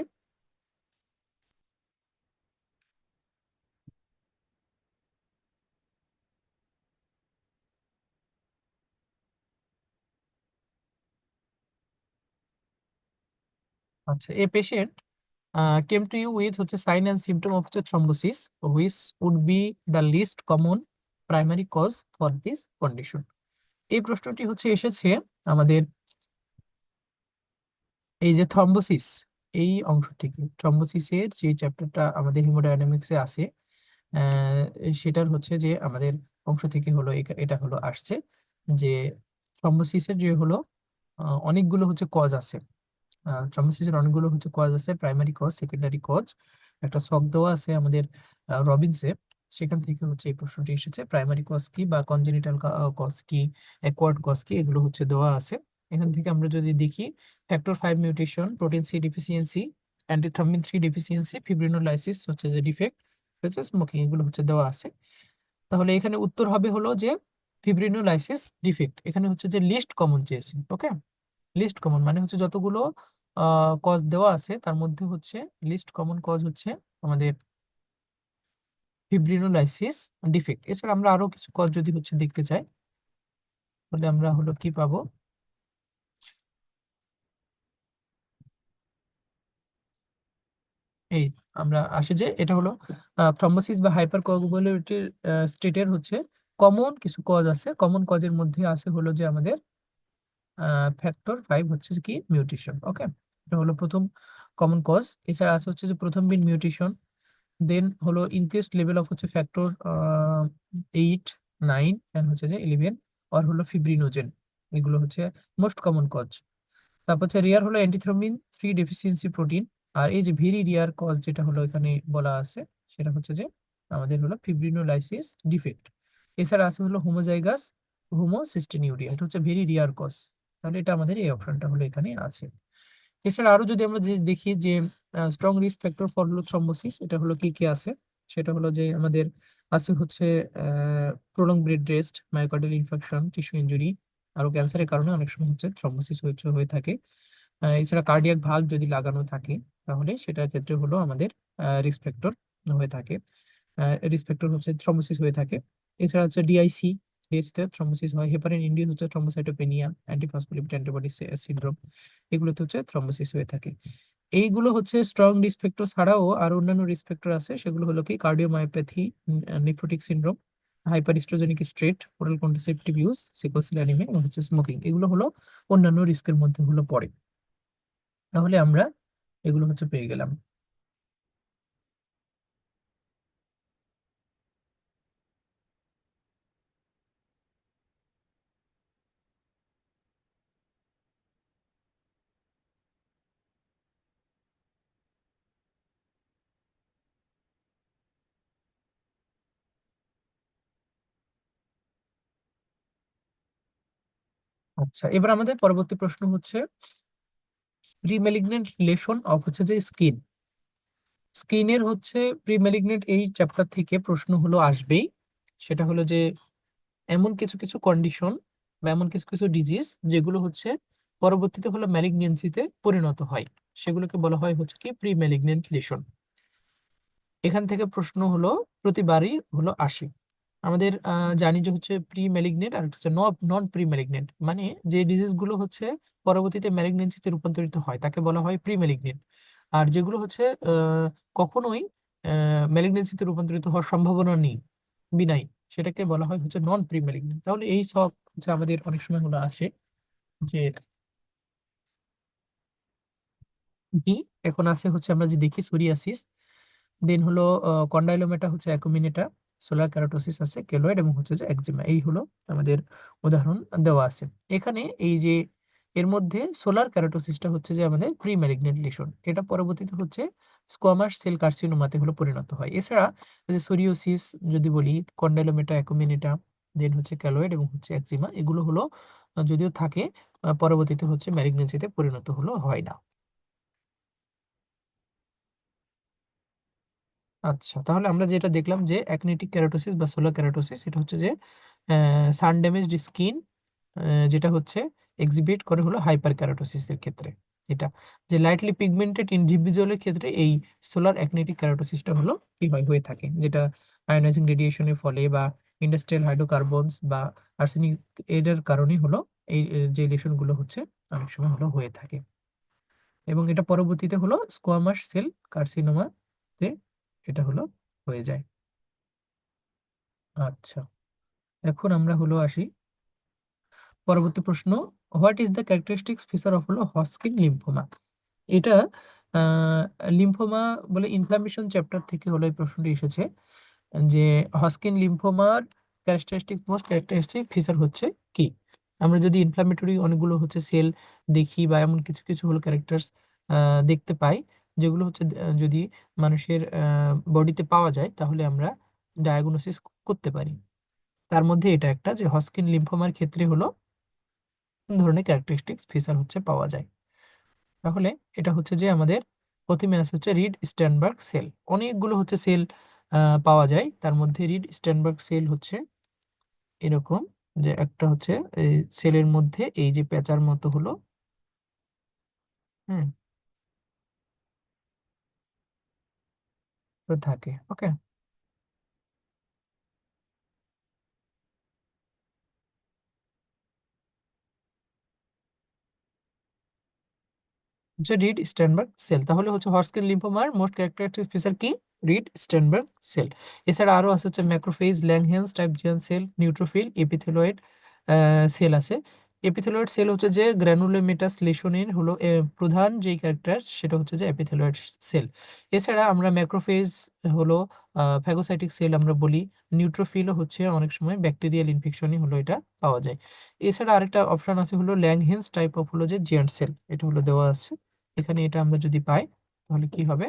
আচ্ছা, a patient came to you with হচ্ছে sign and symptom of হচ্ছে thrombosis, which would be the least common primary cause for this condition. এই প্রশ্নটি হচ্ছে এসেছে আমাদের এই যে থ্রম্বোসিস, এই অংশ থেকে থ্রম্বোসিসের যে চ্যাপ্টারটা আমাদের হিমোডায়নামিক্সে আছে, সেটার হচ্ছে যে আমাদের অংশ থেকে হলো এটা হলো আসছে যে থ্রম্বোসিসের যে হলো অনেকগুলো হচ্ছে কজ আছে। থ্রম্বোসিসের অনেকগুলো হচ্ছে কজ আছে, প্রাইমারি কজ, সেকেন্ডারি কজ। একটা ছক দেওয়া আছে আমাদের রবিনসে, সেখান থেকে হচ্ছে এই প্রশ্নটি এসেছে। প্রাইমারি কজ কি বা কনজেনিটাল কজ কি, অ্যাকোয়ার্ড কজ কি, এগুলো হচ্ছে দেওয়া আছে। এখান থেকে আমরা যদি দেখি factor 5 mutation, protein C deficiency, antithrombin 3 deficiency, fibrinolysis হচ্ছে যে ডিফেক্ট, হচ্ছে স্মোকিং, এগুলো হচ্ছে দেওয়া আছে। তাহলে এখানে উত্তর হবে হলো যে ফিব্রিনোলাইসিস ডিফেক্ট। এখানে হচ্ছে যে লিস্ট কমন চেয়েছি। ওকে, লিস্ট কমন মানে হচ্ছে যতগুলো কজ দেওয়া আছে তার মধ্যে হচ্ছে লিস্ট কমন কজ হচ্ছে আমাদের ফিব্রিনোলাইসিস ডিফেক্ট। এছাড়া আমরা আরো কিছু কজ যদি হচ্ছে দেখতে চাই তাহলে আমরা হলো কি পাবো, এই আমরা আসি যে এটা হলো থ্রম্বোসিস বা হাইপার কোয়াগুলেটেড স্টেটের হচ্ছে কমন কিছু কজ আছে। কমন কজের মধ্যে আছে হলো যে আমাদের ফ্যাক্টর 5 হচ্ছে কি মিউটেশন। ওকে, এটা হলো প্রথম কমন কজ। এছাড়া আছে হচ্ছে যে প্রথম বিন মিউটেশন, দেন হলো ইনক্রিজড লেভেল অফ হচ্ছে ফ্যাক্টর 8, 9 এন্ড হচ্ছে যে 11, আর হলো ফিব্রিনোজেন, এগুলো হচ্ছে মোস্ট কমন কজ। তারপর হচ্ছে রেয়ার হলো অ্যান্টিথ্রম্বিন 3 ডেফিসিয়েন্সি প্রোটিন। আর এই যে ভেরি রেয়ার কজ যেটা হলো এখানে বলা আছে সেটা হচ্ছে যে আমাদের হলো ফিব্রিনোলাইসিস ডিফেক্ট। এছাড়া আছে হলো হোমোজাইগাস হোমোসিস্টেনিউরিয়া, এটা হচ্ছে ভেরি রেয়ার কজ। তাহলে এটা আমাদের এই অপশনটা হলো এখানে আছে। এছাড়া আরো যদি আমরা দেখি যে স্ট্রং রিস্ক ফ্যাক্টর ফর হলো থ্রম্বোসিস, এটা হলো কি কি আছে, সেটা হলো যে আমাদের আছে হচ্ছে prolong bed rest, myocardial infection, tissue injury, আরো ক্যান্সারের কারণে অনেক সময় হচ্ছে থ্রম্বোসিস হয়ে থাকে। এছাড়া কার্ডিয়াক ভালভ যদি লাগানো থাকে তাহলে সেটার ক্ষেত্রে হলো আমাদের রিস্ক ফ্যাক্টর হয়ে থাকে। রিসপেক্টর হচ্ছে থ্রম্বোসিস হয়ে থাকে। এছাড়া হচ্ছে ডিআইসি, ডিআইসিতে থ্রম্বোসিস হয়। হেপারিন ইন্ডিউস হচ্ছে থ্রম্বোসাইটোপেনিয়া, অ্যান্টিফসফোলিপিড অ্যান্টিবডি সিনড্রোম, এগুলোতে হচ্ছে থ্রম্বোসিস হয়ে থাকে। এইগুলো হচ্ছে স্ট্রং রিস্ক ফ্যাক্টর ছাড়াও আর অন্যান্য রিস্ক ফ্যাক্টর আছে, সেগুলো হলো কি cardiomyopathy, nephrotic syndrome, hyperestrogenic state, oral contraceptive use, sickle cell anaemia এবং হচ্ছে স্মোকিং, এগুলো হলো অন্যান্য রিস্কের মধ্যে হলো পড়ে। তাহলে আমরা এগুলো হচ্ছে পেয়ে গেলাম। আচ্ছা, এবার আমাদের পরবর্তী প্রশ্ন হচ্ছে প্রিম্যালিগন্যান্ট লেশন অফ হচ্ছে যে স্কিন। স্কিনের হচ্ছে প্রিম্যালিগন্যান্ট এই চ্যাপ্টার থেকে প্রশ্ন হলো আসবেই। সেটা হলো যে এমন কিছু কিছু কন্ডিশন বা এমন কিছু কিছু ডিজিজ যেগুলো হচ্ছে পরবর্তীতে হলো ম্যালিগন্যান্সিতে পরিণত হয়, সেগুলোকে বলা হয় হচ্ছে কি প্রি ম্যালিগন্যান্ট লিশন। এখান থেকে প্রশ্ন হলো প্রতিবারই হলো আসে। আমাদের জানি যে হচ্ছে প্রি ম্যালিগনেন্ট আর হচ্ছে নন প্রি ম্যালিগনেন্ট, মানে যে ডিজিজ গুলো হচ্ছে পরবর্তীতে ম্যালিগনেন্সিতে রূপান্তরিত হয় তাকে বলা হয় প্রি ম্যালিগনেন্ট। আর যেগুলো হচ্ছে কখনোই ম্যালিগনেন্সিতে রূপান্তরিত হওয়ার সম্ভাবনা নেই, বিনাই, সেটাকে বলা হয় হচ্ছে নন প্রি ম্যালিগনেন্ট। তাহলে এই সব হচ্ছে আমাদের অনেক সময় হলো আসে যে কি, এখন আছে হচ্ছে আমরা যে দেখি সোরিয়াসিস, দেন হলো কন্ডাইলোমেটা হচ্ছে অ্যাকুমিনেটা, সোলার ক্যারোটোসিস আছে কেলোয়েড এবং হচ্ছে যে একজিমা, এই হলো আমাদের উদাহরণ দেওয়া আছে এখানে। এই যে এর মধ্যে সোলার ক্যারোটোসিসটা হচ্ছে যে আমাদের প্রি ম্যালিগনেন্ট লিশন, এটা পরবর্তীতে হচ্ছে স্কোয়ামাস সেল কার্সিনোমাতে হলো পরিণত হয়। এছাড়া যে সোরিওসিস যদি বলি, কন্ডাইলোমেটা অ্যাকুমিনেটা, দেন হচ্ছে ক্যালোয়েড এবং হচ্ছে একজিমা, এগুলো হলো যদিও থাকে পরবর্তীতে হচ্ছে ম্যালিগনেন্সিতে পরিণত হলো হয় না। আচ্ছা, তাহলে আমরা যেটা দেখলাম যে অ্যাকনেটিক কেরাটোসিস বা সোলার কেরাটোসিস, এটা হচ্ছে যে সান ড্যামেজড স্কিন যেটা হচ্ছে এক্সিবিট করে হলো হাইপার কেরাটোসিসের ক্ষেত্রে। এটা যে লাইটলি পিগমেন্টেড ইন্ডিভিজুয়ালের ক্ষেত্রে এই সোলার অ্যাকনেটিক কেরাটোসিসটা হলো কি হয় হয়ে থাকে, যেটা আয়োনাইজিং রেডিয়েশনের ফলে বা ইন্ডাস্ট্রিয়াল হাইড্রোকার্বনস বা আর্সেনিক এর কারণে হলো এই যে লেশনগুলো হচ্ছে অনেক সময় হলো হয়ে থাকে, এবং এটা পরবর্তীতে হলো স্কোয়ামাস সেল কার্সিনোমাতে এটা হলো হয়ে যায়। আচ্ছা, এখন আমরা হলো আসি পরবর্তী প্রশ্ন, what is the characteristics feature of হলো হজকিন লিম্ফোমা। এটা লিম্ফোমা বলে ইনফ্লামেশন চ্যাপ্টার থেকে হলো এই প্রশ্নটি এসেছে, যে হজকিন লিম্ফোমার মোস্ট ক্যারেক্টারিস্টিক ফিচার হচ্ছে কি। আমরা যদি ইনফ্লামেটরি অনেকগুলো হচ্ছে সেল দেখি বা এমন কিছু কিছু হলো ক্যারেক্টার্স দেখতে পাই, যেগুলো হচ্ছে যদি মানুষের বডিতে পাওয়া যায় তাহলে আমরা ডায়াগনোসিস করতে পারি। তার মধ্যে এটা একটা, যে হজকিন লিম্ফোমার ক্ষেত্রে হলো কোন ধরনের ক্যারেক্টারিস্টিক্স ফিচার হচ্ছে পাওয়া যায়। তাহলে এটা হচ্ছে যে আমাদের প্রথমে আছে হচ্ছে রিড স্ট্যানবার্গ সেল, অনেকগুলো হচ্ছে সেল পাওয়া যায়, তার মধ্যে রিড স্ট্যানবার্গ সেল হচ্ছে এরকম, যে একটা হচ্ছে এই সেলের মধ্যে এই যে প্যাঁচার মতো হলো, হুম, তো থাকে। ওকে, হচ্ছে রিড স্টেনবার্গ সেল। তাহলে হচ্ছে হজকিন লিম্ফোমার মোস্ট ক্যারেক্টারিস্টিক ফিচার কি, রিড স্টেনবার্গ সেল। এছাড়া আরো আছে হচ্ছে ম্যাক্রোফেজ, ল্যাংহেন্স টাইপ জিয়ান সেল, নিউট্রোফিল, এপিথেলয়েড সেল আছে। এপিথেলয়েড সেল হচ্ছে যে গ্র্যানুলোমেটাস লেশনের হলো প্রধান যেই ক্যারেক্টার, সেটা হচ্ছে যে এপিথেলয়েড সেল। এছাড়া আমরা ম্যাক্রোফেজ হলো ফ্যাগোসাইটিক সেল আমরা বলি, নিউট্রোফিলও হচ্ছে অনেক সময় ব্যাকটেরিয়াল ইনফেকশনই হলো এটা পাওয়া যায়। এছাড়া আরেকটা অপশন আছে হলো ল্যাংহেন্স টাইপ অফ হলো যে জিয়ান্ট সেল, এটা হলো দেওয়া আছে এখানে। এটা আমরা যদি পাই তাহলে কি হবে,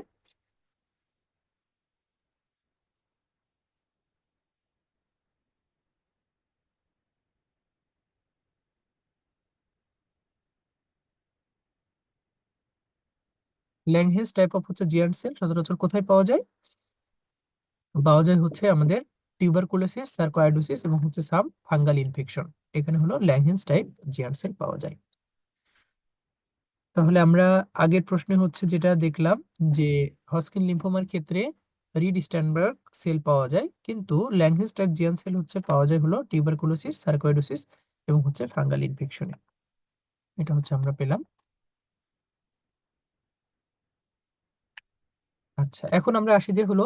ল্যাংহেন্স টাইপ অফ হচ্ছে জিয়ান্ট সেল সচরাচর কোথায় পাওয়া যায়, পাওয়া যায় হচ্ছে আমাদের টিউবারকুলোসিস, সার্কোয়াইডোসিস এবং হচ্ছে সাম ফাঙ্গাল ইনফেকশন, এখানে হলো ল্যাংহেন্স টাইপ জিয়ান্ট সেল পাওয়া যায়। তাহলে আমরা আগের প্রশ্নে হচ্ছে যেটা দেখলাম যে হজকিন লিম্ফোমার ক্ষেত্রে রিড স্ট্যান্ডবার্গ সেল পাওয়া যায়, কিন্তু ল্যাংহিস টাইপ জিয়ান সেল হচ্ছে পাওয়া যায় হলো টিউবারকুলোসিস, সার্কোইডোসিস এবং হচ্ছে ফাঙ্গাল ইনফেকশনে। এটা হচ্ছে আমরা পেলাম। আচ্ছা, এখন আমরা আসি যে হলো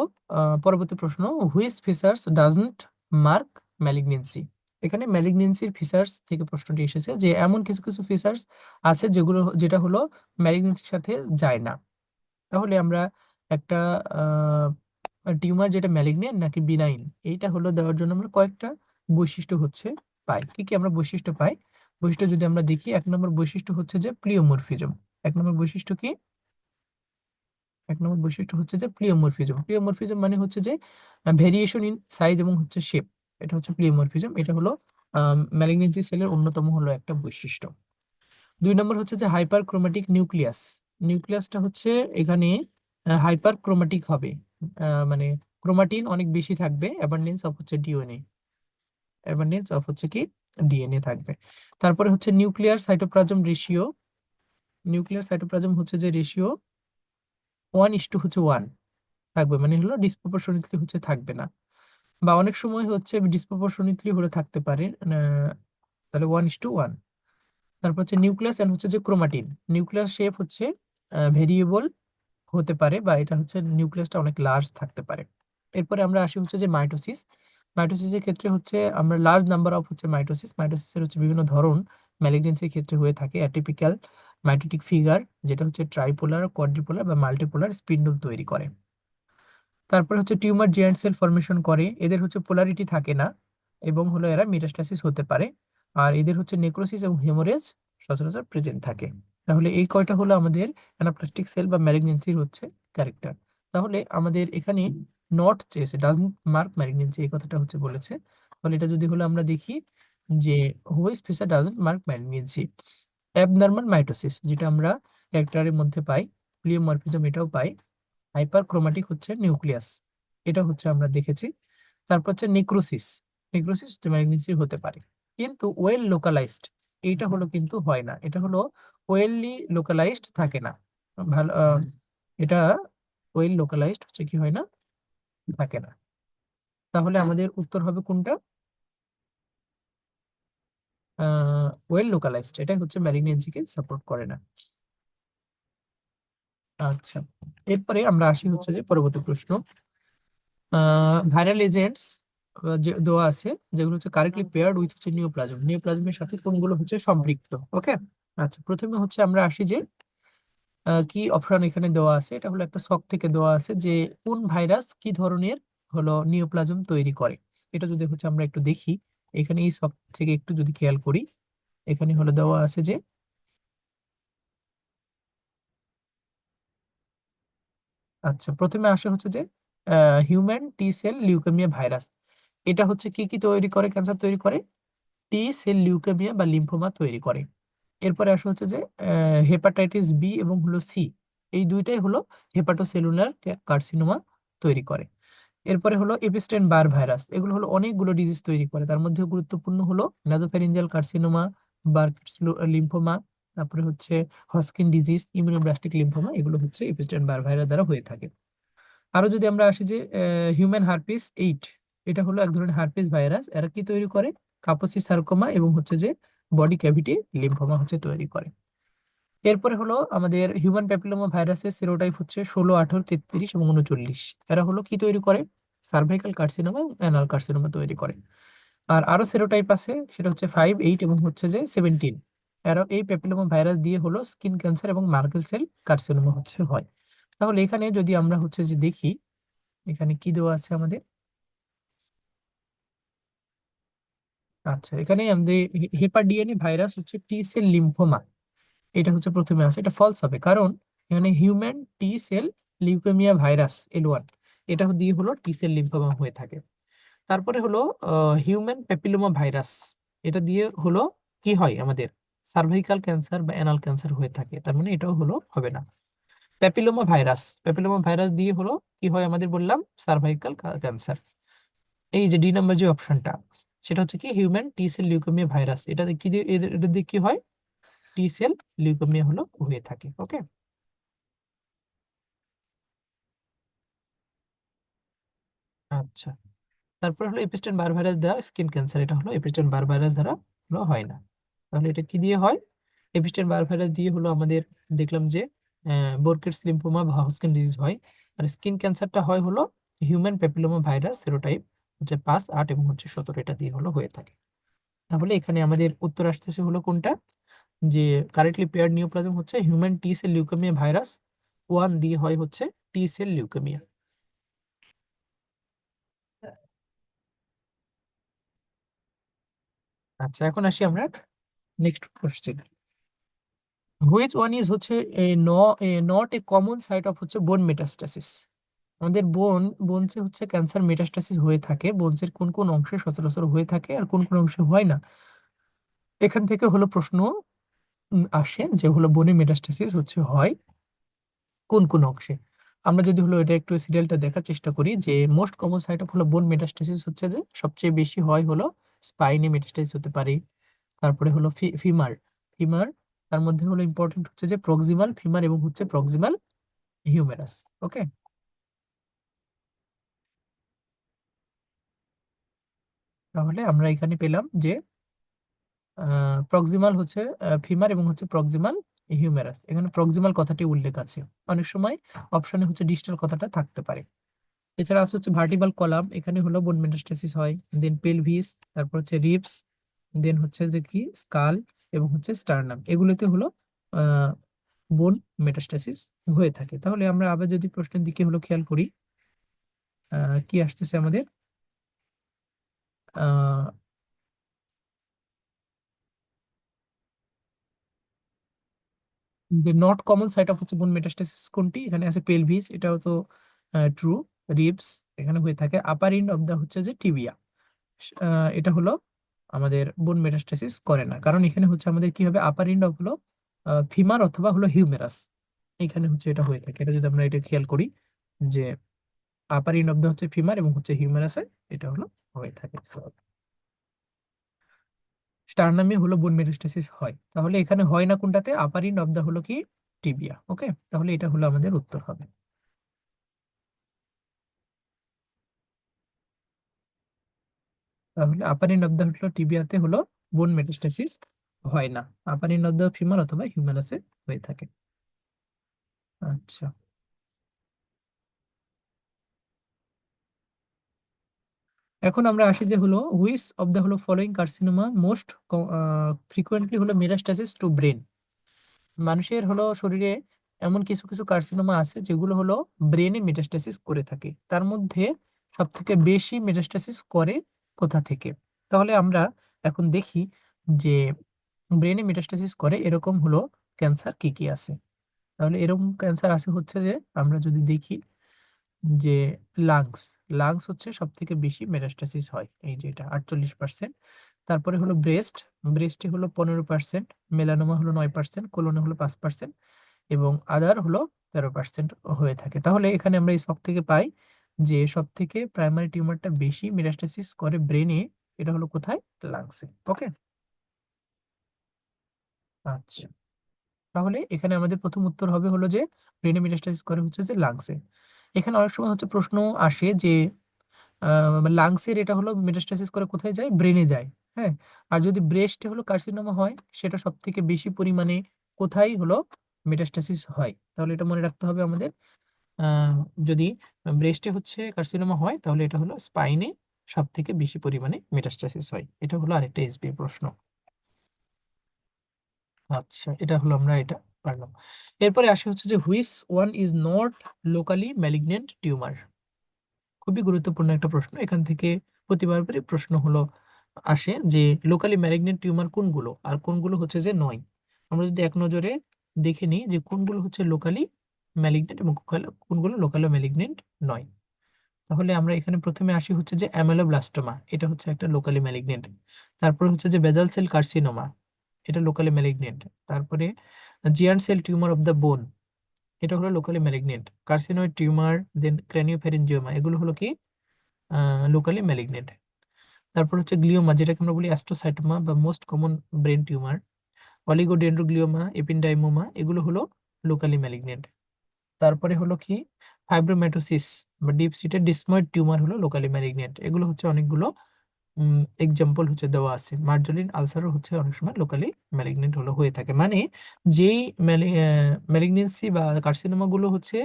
পরবর্তী প্রশ্ন, which features doesn't mark malignancy. এখানে ম্যালিগনেন্সির ফিচার্স থেকে প্রশ্নটি এসেছে যে এমন কিছু কিছু ফিচার্স আছে যেটা হলো ম্যালিগনেন্সির সাথে যায় না। তাহলে আমরা একটা টিউমার যেটা ম্যালিগনেন্ট নাকি বিনাইন, এইটা হলো দেওয়ার জন্য আমরা কয়েকটা বৈশিষ্ট্য হচ্ছে পাই। কি কি আমরা বৈশিষ্ট্য পাই? বৈশিষ্ট্য যদি আমরা দেখি, 1 নম্বর বৈশিষ্ট্য হচ্ছে যে প্লিওমরফিজম। 1 নম্বর বৈশিষ্ট্য কি? 1 নম্বর বৈশিষ্ট্য হচ্ছে যে প্লিওমরফিজম। প্লিওমরফিজম মানে হচ্ছে যে ভেরিয়েশন ইন সাইজ এবং হচ্ছে শেপ, এটা হচ্ছে প্লিওমরফিজম। এটা হলো ম্যালিগনেন্সি সেলের অন্যতম হলো একটা বৈশিষ্ট্য। 2 নম্বর হচ্ছে যে হাইপার ক্রোমাটিক নিউক্লিয়াস। নিউক্লিয়াসটা হচ্ছে এখানে হাইপার ক্রোমাটিক হবে, মানে ক্রোমাটিন অনেক বেশি থাকবে, অ্যাবান্ডেন্স অফ হচ্ছে ডিএনএ, অ্যাবান্ডেন্স অফ হচ্ছে কি ডিএনএ থাকবে। তারপরে হচ্ছে nuclear cytoplasm ratio. Nuclear cytoplasm হচ্ছে যে রেশিও 1:1 থাকবে, মানে হলো ডিসপ্রপোর্শনেটলি হচ্ছে থাকবে না, বা অনেক সময় হচ্ছে ডিসপ্রপোর্শনেটলি হলে থাকতে পারে, তাহলে 1:1। তারপর হচ্ছে নিউক্লিয়াস এন্ড হচ্ছে যে ক্রোমাটিন। নিউক্লিয়ার শেপ হচ্ছে ভেরিয়েবল হতে পারে, বা এটা হচ্ছে নিউক্লিয়াসটা অনেক লার্জ থাকতে পারে। এরপরে আমরা আসি হচ্ছে যে মাইটোসিস। মাইটোসিসের ক্ষেত্রে হচ্ছে আমরা লার্জ নাম্বার অফ হচ্ছে মাইটোসিস। মাইটোসিসের হচ্ছে বিভিন্ন ধরন ম্যালিগনেন্সির ক্ষেত্রে হয়ে থাকে। অ্যাটিপিক্যাল মাইটোটিক ফিগার, যেটা হচ্ছে ট্রাইপোলার, কোয়াড্রিপোলার বা মাল্টিপোলার স্পিন্ডল তৈরি করে। তারপরে হচ্ছে টিউমার জিয়ান্ট সেল ফর্মেশন করে, এদের হচ্ছে পোলারিটি থাকে না এবং হলো এরা মেটাস্টাসিস হতে পারে। আর এদের হচ্ছে নেক্রোসিস এবং হেমোরেজ সচরাচর প্রেজেন্ট থাকে। তাহলে এই কয়টা হলো আমাদের অ্যানাপ্লাস্টিক সেল বা ম্যালিগনেন্সির হচ্ছে ক্যারেক্টার। তাহলে আমাদের এখানে নট চেয়েছে, ডাজন্ট মার্ক ম্যালিগনেন্সি, এই কথাটা হচ্ছে বলেছে। তাহলে এটা যদি হলো আমরা দেখি যে which feature doesn't mark malignancy. Abnormal mitosis, যেটা আমরা ক্যারেক্টারের মধ্যে পাই, প্লিওমরফিজম এটাও পাই, হাইপার ক্রোমাটিক হচ্ছে নিউক্লিয়াস, এটা হচ্ছে আমরা দেখেছি। তারপর হচ্ছে নেক্রোসিস। নেক্রোসিস ম্যালিগনেন্সি হতে পারে, কিন্তু ওয়েল লোকালাইজড এইটা হলো কিন্তু হয় না, এটা হলো ওয়েললি লোকালাইজড থাকে না। ভালো এটা ওয়েল লোকালাইজড হচ্ছে কি হয় না, থাকে না। তাহলে আমাদের উত্তর হবে কোনটা? ওয়েল লোকালাইজড, এটাই হচ্ছে ম্যালিগনেন্সিকে সাপোর্ট করে না। আচ্ছা, এরপরে আমরা আসি হচ্ছে যে পরবর্তী প্রশ্ন, ভাইরাল এজেন্টস যে দেওয়া আছে, যেগুলো হচ্ছে কারেক্টলি পেয়ার্ড উইথ হচ্ছে নিওপ্লাজম, নিওপ্লাজমের সাথে কোনগুলো হচ্ছে সম্পৃক্ত। ওকে, আচ্ছা, প্রথমে হচ্ছে আমরা আসি যে কি অপশন এখানে দেওয়া আছে। এটা হলো একটা ছক থেকে দেওয়া আছে যে কোন ভাইরাস কি ধরনের হলো নিওপ্লাজম তৈরি করে। এটা যদি হচ্ছে আমরা একটু দেখি, এখানে এই ছক থেকে একটু যদি খেয়াল করি, এখানে হলো দেওয়া আছে যে আচ্ছা, প্রথমে আসে হচ্ছে যে হিউম্যান টি সেল লিউকেমিয়া ভাইরাস। এটা হচ্ছে কি কি তৈরি করে, ক্যান্সার তৈরি করে, টি সেল লিউকেমিয়া বা লিম্ফোমা তৈরি করে। এরপরে আসা হচ্ছে যে হেপাটাইটিস বি এবং হলো সি, এই দুইটাই হলো হেপাটোসেলুলার কার্সিনোমা তৈরি করে। এরপরে হলো এপিস্টেন বার ভাইরাস, এগুলো হলো অনেকগুলো ডিজিজ তৈরি করে, তার মধ্যে গুরুত্বপূর্ণ হলো নাজোফ্যারিঞ্জিয়াল কার্সিনোমা, বার্কিটস লিম্ফোমা, তারপরে হচ্ছে হস্কিন ডিজিজ, ইমিউনোব্লাস্টিক লিম্ফোমা, এগুলো হচ্ছে এপিস্টেন বার ভাইরাস দ্বারা হয়ে থাকে। আরো যদি আমরা আসি যে হিউম্যান হারপিস 8, এটা হলো এক ধরনের হারপিস ভাইরাস, এরা কি তৈরি করে, কাপোসি সার্কোমা এবং হচ্ছে যে বডি ক্যাভিটি লিম্ফোমা হচ্ছে তৈরি করে। এরপরে হলো আমাদের হিউম্যান প্যাপিলোমা ভাইরাসের সেরোটাইপ হচ্ছে 16, 18, 33 এবং 39। এরা হলো কি তৈরি করে, সার্ভাইকাল কার্সিনোমা এবং অ্যানাল কার্সিনোমা তৈরি করে। আর আরো সেরোটাইপ আছে, সেটা হচ্ছে 5, 8 এবং হচ্ছে যে 17। এরা এই প্যাপিলোমা ভাইরাস দিয়ে হলো স্কিন ক্যান্সার এবং মার্কেল সেল কার্সিনোমা হচ্ছে হয়। তাহলে এখানে যদি আমরা হচ্ছে যে দেখি, এখানে কি দেওয়া আছে আমাদের, আচ্ছা, এখানে আমাদের হেপাডিএনএ ভাইরাস হচ্ছে টি সেল লিম্ফোমা, এটা হচ্ছে প্রথমে আছে, এটা ফলস হবে, কারণ এখানে হিউম্যান টি সেল লিউকেমিয়া ভাইরাস L1, এটা দিয়ে হলো টি সেল লিম্ফোমা হয়ে থাকে। তারপরে হলো হিউম্যান প্যাপিলোমা ভাইরাস, এটা দিয়ে হলো কি হয় আমাদের সার্ভাইকাল ক্যান্সার বা অ্যানাল ক্যান্সার হয়ে থাকে, তার মানে এটাও হলো হবে না। প্যাপিলোমা ভাইরাস, প্যাপিলোমা ভাইরাস দিয়ে হলো কি হয় আমাদের বললাম সার্ভাইকাল ক্যান্সার। এই যে ডি নাম্বার যে অপশনটা, সেটা হচ্ছে কি হিউম্যান টি সেল লিউকেমিয়া ভাইরাস, এটা কি দিয়ে এটা দিয়ে কি হয়, টি সেল লিউকেমিয়া হলো হয়ে থাকে। ওকে, আচ্ছা, তারপর হলো এপিস্টেন বার ভাইরাস দ্বারা স্কিন ক্যান্সার, এটা হলো এপিস্টেন বার ভাইরাস দ্বারা হলো হয় না। তাহলে এটা কি দিয়ে হয়? এপিস্টেন বার ভাইরাস দিয়ে হলো আমাদের দেখলাম যে বোরকেটস লিম্ফোমা বা হজকিন ডিজিজ হয়। আর স্কিন ক্যান্সারটা হয় হলো হিউম্যান প্যাপিলোমা ভাইরাস সেরোটাইপ হচ্ছে 5, 8 এবং হচ্ছে 17, এটা দিয়ে হলো হয়ে থাকে। তাহলে এখানে আমাদের উত্তর আসতেছে হলো কোনটা, যে কারেক্টলি পেয়ার্ড নিওপ্লাজম হচ্ছে হিউম্যান টি সেল লিউকেমিয়া ভাইরাস 1 দিয়ে হয় হচ্ছে টি সেল লিউকেমিয়া। আচ্ছা, এখন আসি আমরা next question. Which one is হচ্ছে not a common site of হচ্ছে বোন মেটাস্টাসিস। আমাদের বোনসে হচ্ছে ক্যান্সার মেটাস্টাসিস হয়ে থাকে, বোনসের কোন কোন অংশে সচরাচর হয়ে থাকে আর কোন কোন অংশে হয় না। এখান থেকে হলো প্রশ্ন আসে যে হলো বোনে মেটাস্টাসিস হচ্ছে হয় কোন কোন অংশে। আমরা যদি হলো এটা একটু সিরিয়ালটা দেখার চেষ্টা করি, যে মোস্ট কমন সাইট অফ হলো বোন মেটাস্টাসিস হচ্ছে যে সবচেয়ে বেশি হয় হলো স্পাইনে মেটাস্টাসিস হতে পারে। তারপরে হলো ফিমার ফিমার তার মধ্যে হলো ইম্পর্টেন্ট হচ্ছে যে প্রক্সিমাল ফিমার এবং হচ্ছে প্রক্সিমাল হিউমেরাস। ওকে, তাহলে আমরা এখানে পেলাম যে প্রক্সিমাল হচ্ছে ফিমার এবং হচ্ছে প্রক্সিমাল হিউমেরাস। এখানে প্রক্সিমাল কথাটি উল্লেখ আছে, অনেক সময় অপশনে হচ্ছে ডিস্টাল কথাটা থাকতে পারে। এছাড়া আছে হচ্ছে ভার্টিবাল কলাম, এখানে হলো বোন মেটাস্টাসিস হয়। দেন পেলভিস, তারপর হচ্ছে রিবস, দেন হচ্ছে যে কি স্কাল এবং হচ্ছে স্টার্নাম, এগুলোতে হলো বোন মেটাস্টাসিস হয়ে থাকে। তাহলে আমরা আবার যদি প্রশ্নের দিকে হলো খেয়াল করি, কি আসতেছে আমাদের, নট কমন সাইট অফ হচ্ছে বোন মেটাস্টাসিস কোনটি, এখানে আছে পেলভিস, এটাও তো ট্রু। রিবস এখানে হয়ে থাকে। আপার এন্ড অফ দা হচ্ছে যে টিবিয়া, এটা হলো আমাদের বোন মেটাস্টাসিস করে না, কারণ এখানে হচ্ছে আমাদের কি হবে, আপার এন্ড অফ হলো ফিমার অথবা হলো হিউমেরাস, এখানে হচ্ছে এটা হয়ে থাকে। এটা যদি আমরা এটা খেয়াল করি যে আপার এন্ড অফ দা হচ্ছে ফিমার এবং হচ্ছে হিউমেরাসে এটা হলো হয়ে থাকে। স্টারনামে হলো বোন মেটাস্টাসিস হয়, তাহলে এখানে হয় না কোনটাতে, আপার এন্ড অফ দা হলো কি টিবিয়া। ওকে, তাহলে এটা হলো আমাদের উত্তর হবে। তাহলে আপার এন্ড অফ দা হলো টিবিয়াতে হলো বোন মেটাস্টাসিস হয় না, আপার এন্ড অফ দা ফিমার অথবা হিউমেরাসে হয়ে থাকে। আচ্ছা, এখন আমরা আসি যে হলো হুইচ অফ দা হলো ফলোইং কার্সিনোমা মোস্ট ফ্রিকোয়েন্টলি হলো মেটাস্টাসিস টু ব্রেন। মানুষের হলো শরীরে এমন কিছু কিছু কার্সিনোমা আছে যেগুলো হলো ব্রেনে মেটাস্টাসিস করে থাকে, তার মধ্যে সব থেকে বেশি মেটাস্টাসিস করে কোথা থেকে। তাহলে আমরা এখন দেখি যে ব্রেনে মেটাস্টাসিস করে এরকম হলো ক্যান্সার কি কি আছে। তাহলে এরকম ক্যান্সার আছে হচ্ছে যে আমরা যদি দেখি যে লাংস, লাংস হচ্ছে সব থেকে বেশি মেটাস্টাসিস হয়, এই যে এটা 48%। তারপরে হলো ব্রেস্ট, ব্রেস্টে হলো 15%, মেলানোমা হলো 9%, কোলনে হলো 5% এবং আদার হলো 13% হয়ে থাকে। তাহলে এখানে আমরা এই সব থেকে পাই যে সব থেকে প্রাইমারি টিউমারটা বেশি মেটাস্টাসিস করে ব্রেনে, এটা হলো কোথায়, লাংসে। ওকে, আচ্ছা, তাহলে এখানে আমাদের প্রথম উত্তর হবে হলো যে ব্রেনে মেটাস্টাসিস করে হচ্ছে যে লাংসে। এখানে অনেক সময় হচ্ছে প্রশ্ন আসে যে লাংসের এটা হলো মেটাস্টাসিস করে কোথায় যায়, ব্রেনে যায়। হ্যাঁ, আর যদি ব্রেস্টে হলো কার্সিনোমা হয় সেটা সব থেকে বেশি পরিমাণে কোথায় হলো মেটাস্টাসিস হয়। তাহলে এটা মনে রাখতে হবে আমাদের, আহ, যদি ব্রেস্টে হচ্ছে কার্সিনোমা হয় তাহলে এটা হলো স্পাইনে সব থেকে বেশি পরিমাণে মেটাস্টাসিস হয়। এটা হলো আরেকটা এসবিএ প্রশ্ন। আচ্ছা, এটা হলো আমরা এটা পারলাম। এরপরে আসে হচ্ছে যে which one is not locally malignant tumour. খুবই গুরুত্বপূর্ণ একটা প্রশ্ন, এখান থেকে প্রতিবারই প্রশ্ন হলো আসে যে লোকালি ম্যালিগনেন্ট টিউমার কোনগুলো আর কোনগুলো হচ্ছে যে নয়। আমরা যদি এক নজরে দেখে নিই যে কোনগুলো হচ্ছে লোকালি ম্যালিগনেন্ট এবং কোনগুলো লোকালি ম্যালিগনেন্ট নয়, তাহলে আমরা এখানে প্রথমে আসি হচ্ছে যে অ্যামেলোব্লাস্টোমা, এটা হচ্ছে একটা লোকালি ম্যালিগনেন্ট। তারপরে হচ্ছে যে বেজাল সেল কার্সিনোমা, এটা লোকালি ম্যালিগনেন্ট। তারপরে giant cell tumour of the bone, এটা হলো লোকালি ম্যালিগনেন্ট। কার্সিনয়েড টিউমার, দেন ক্র্যানিওফ্যারিঞ্জিওমা, এগুলো হলো কি লোকালি ম্যালিগনেন্ট। তারপর হচ্ছে গ্লিওমা, যেটাকে আমরা বলি অ্যাস্ট্রোসাইটোমা বা মোস্ট কমন ব্রেন টিউমার, অলিগোডেন্ড্রোগ্লিওমা, এপিন্ডাইমোমা, এগুলো হলো লোকালি ম্যালিগনেন্ট। তারপরে হলো কি ফাইব্রোমেটোসিস বা ডিপ সিটেড ডিসময়েড টিউমার হলো লোকালি ম্যালিগনেন্ট। এগুলো হচ্ছে অনেকগুলো এক্সাম্পল হচ্ছে দেওয়া আছে। মার্জরিন আলসারও হচ্ছে অনেক সময় লোকালি ম্যালিগনেন্ট হলো হয়ে থাকে। মানে যেই ম্যালিগনেন্সি বা কার্সিনোমা গুলো হচ্ছে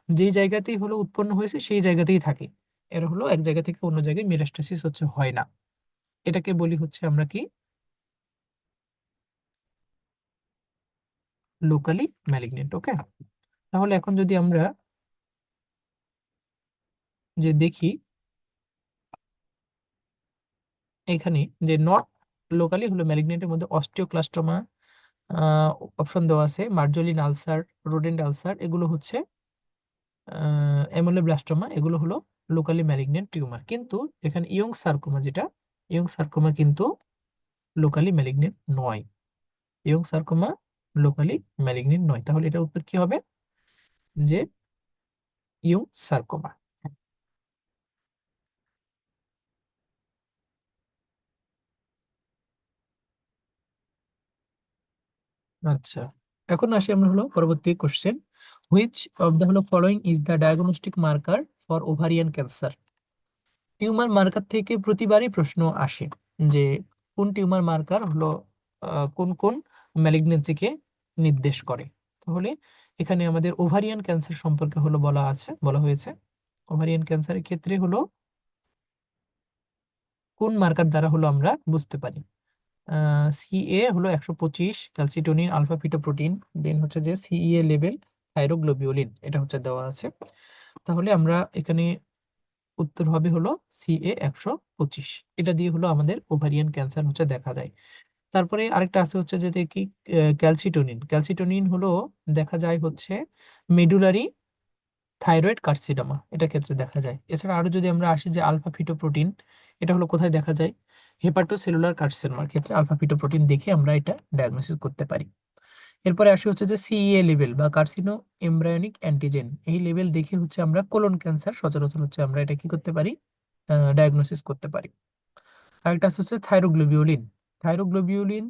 যেই জায়গাতেই হলো উৎপন্ন হয়েছে সেই জায়গাতেই থাকে। এর হলো এক জায়গা থেকে অন্য জায়গায় মেটাস্টেসিস হচ্ছে হয় না। এটাকে বলি হচ্ছে আমরা কি লোকালি ম্যালিগনেন্ট। ওকে, তাহলে এখন যদি আমরা যে দেখি এখানে যে নট লোকালি হলো ম্যালিগনেন্টের মধ্যে অস্টিওক্লাস্টোমা অপশন দেওয়া আছে, মার্জোলিন আলসার, রোডেন্ট আলসার, এগুলো হচ্ছে অ্যামোলোব্লাস্টোমা, এগুলো হলো লোকালি ম্যালিগনেন্ট টিউমার। কিন্তু এখানে ইয়ং সার্কোমা, যেটা ইয়ং সার্কোমা কিন্তু লোকালি ম্যালিগনেন্ট নয়। ইয়ং সার্কোমা লোকালি ম্যালিগনেন্ট নয়। তাহলে এটার উত্তর কি হবে? যে ইয়ং সার্কোমা। আচ্ছা, এখন আসি আমরা হলো পরবর্তী কোশ্চেন। হুইচ অফ দ্য হলো following is the diagnostic marker for ovarian cancer? Tumour marker থেকে প্রতিবারই প্রশ্ন আসে যে কোন টিউমার মার্কার হলো কোন কোন ম্যালিগনেন্সিকে নির্দেশ করে। তাহলে এখানে আমাদের ওভারিয়ান ক্যান্সার সম্পর্কে হলো বলা হয়েছে। ওভারিয়ান ক্যান্সারের ক্ষেত্রে হলো কোন মার্কার দ্বারা হলো আমরা বুঝতে পারি। সিএ হলো 125 ক্যালসিটোনিন আলফা ফিটোপ্রোটিন, দেন হচ্ছে যে সিইএ লেভেল থাইরোগ্লোবিউলিন, এটা হচ্ছে দেওয়া আছে। তাহলে আমরা এখানে উত্তর হবে হলো সিএ 125। এটা দিয়ে হলো আমাদের ওভারিয়ান ক্যান্সার হচ্ছে দেখা যায়। তারপরে আরেকটা আছে হচ্ছে যে দেখি ক্যালসিটোনিন। ক্যালসিটোনিন হলো দেখা যায় হচ্ছে মেডুলারি থাইরয়েড কার্সিনোমা, এটার ক্ষেত্রে দেখা যায়। এছাড়া আরো যদি আমরা আসি যে আলফা ফিটোপ্রোটিন, এটা হলো কোথায় দেখা যায়? হেপাটোসেলুলার কার্সিনোমার ক্ষেত্রে আলফা ফিটোপ্রোটিন দেখে আমরা এটা ডায়াগনোসিস করতে পারি। এরপরে আসি হচ্ছে যে সিইএ লেভেল বা কার্সিনো এমব্রায়োনিক অ্যান্টিজেন, এই লেভেল দেখে হচ্ছে আমরা কোলন ক্যান্সার সচরাচর হচ্ছে আমরা এটা কি করতে পারি? ডায়াগনোসিস করতে পারি। আরেকটা আছে হচ্ছে থাইরোগ্লোবিউলিন। থাইরোগ্লোবিউলিন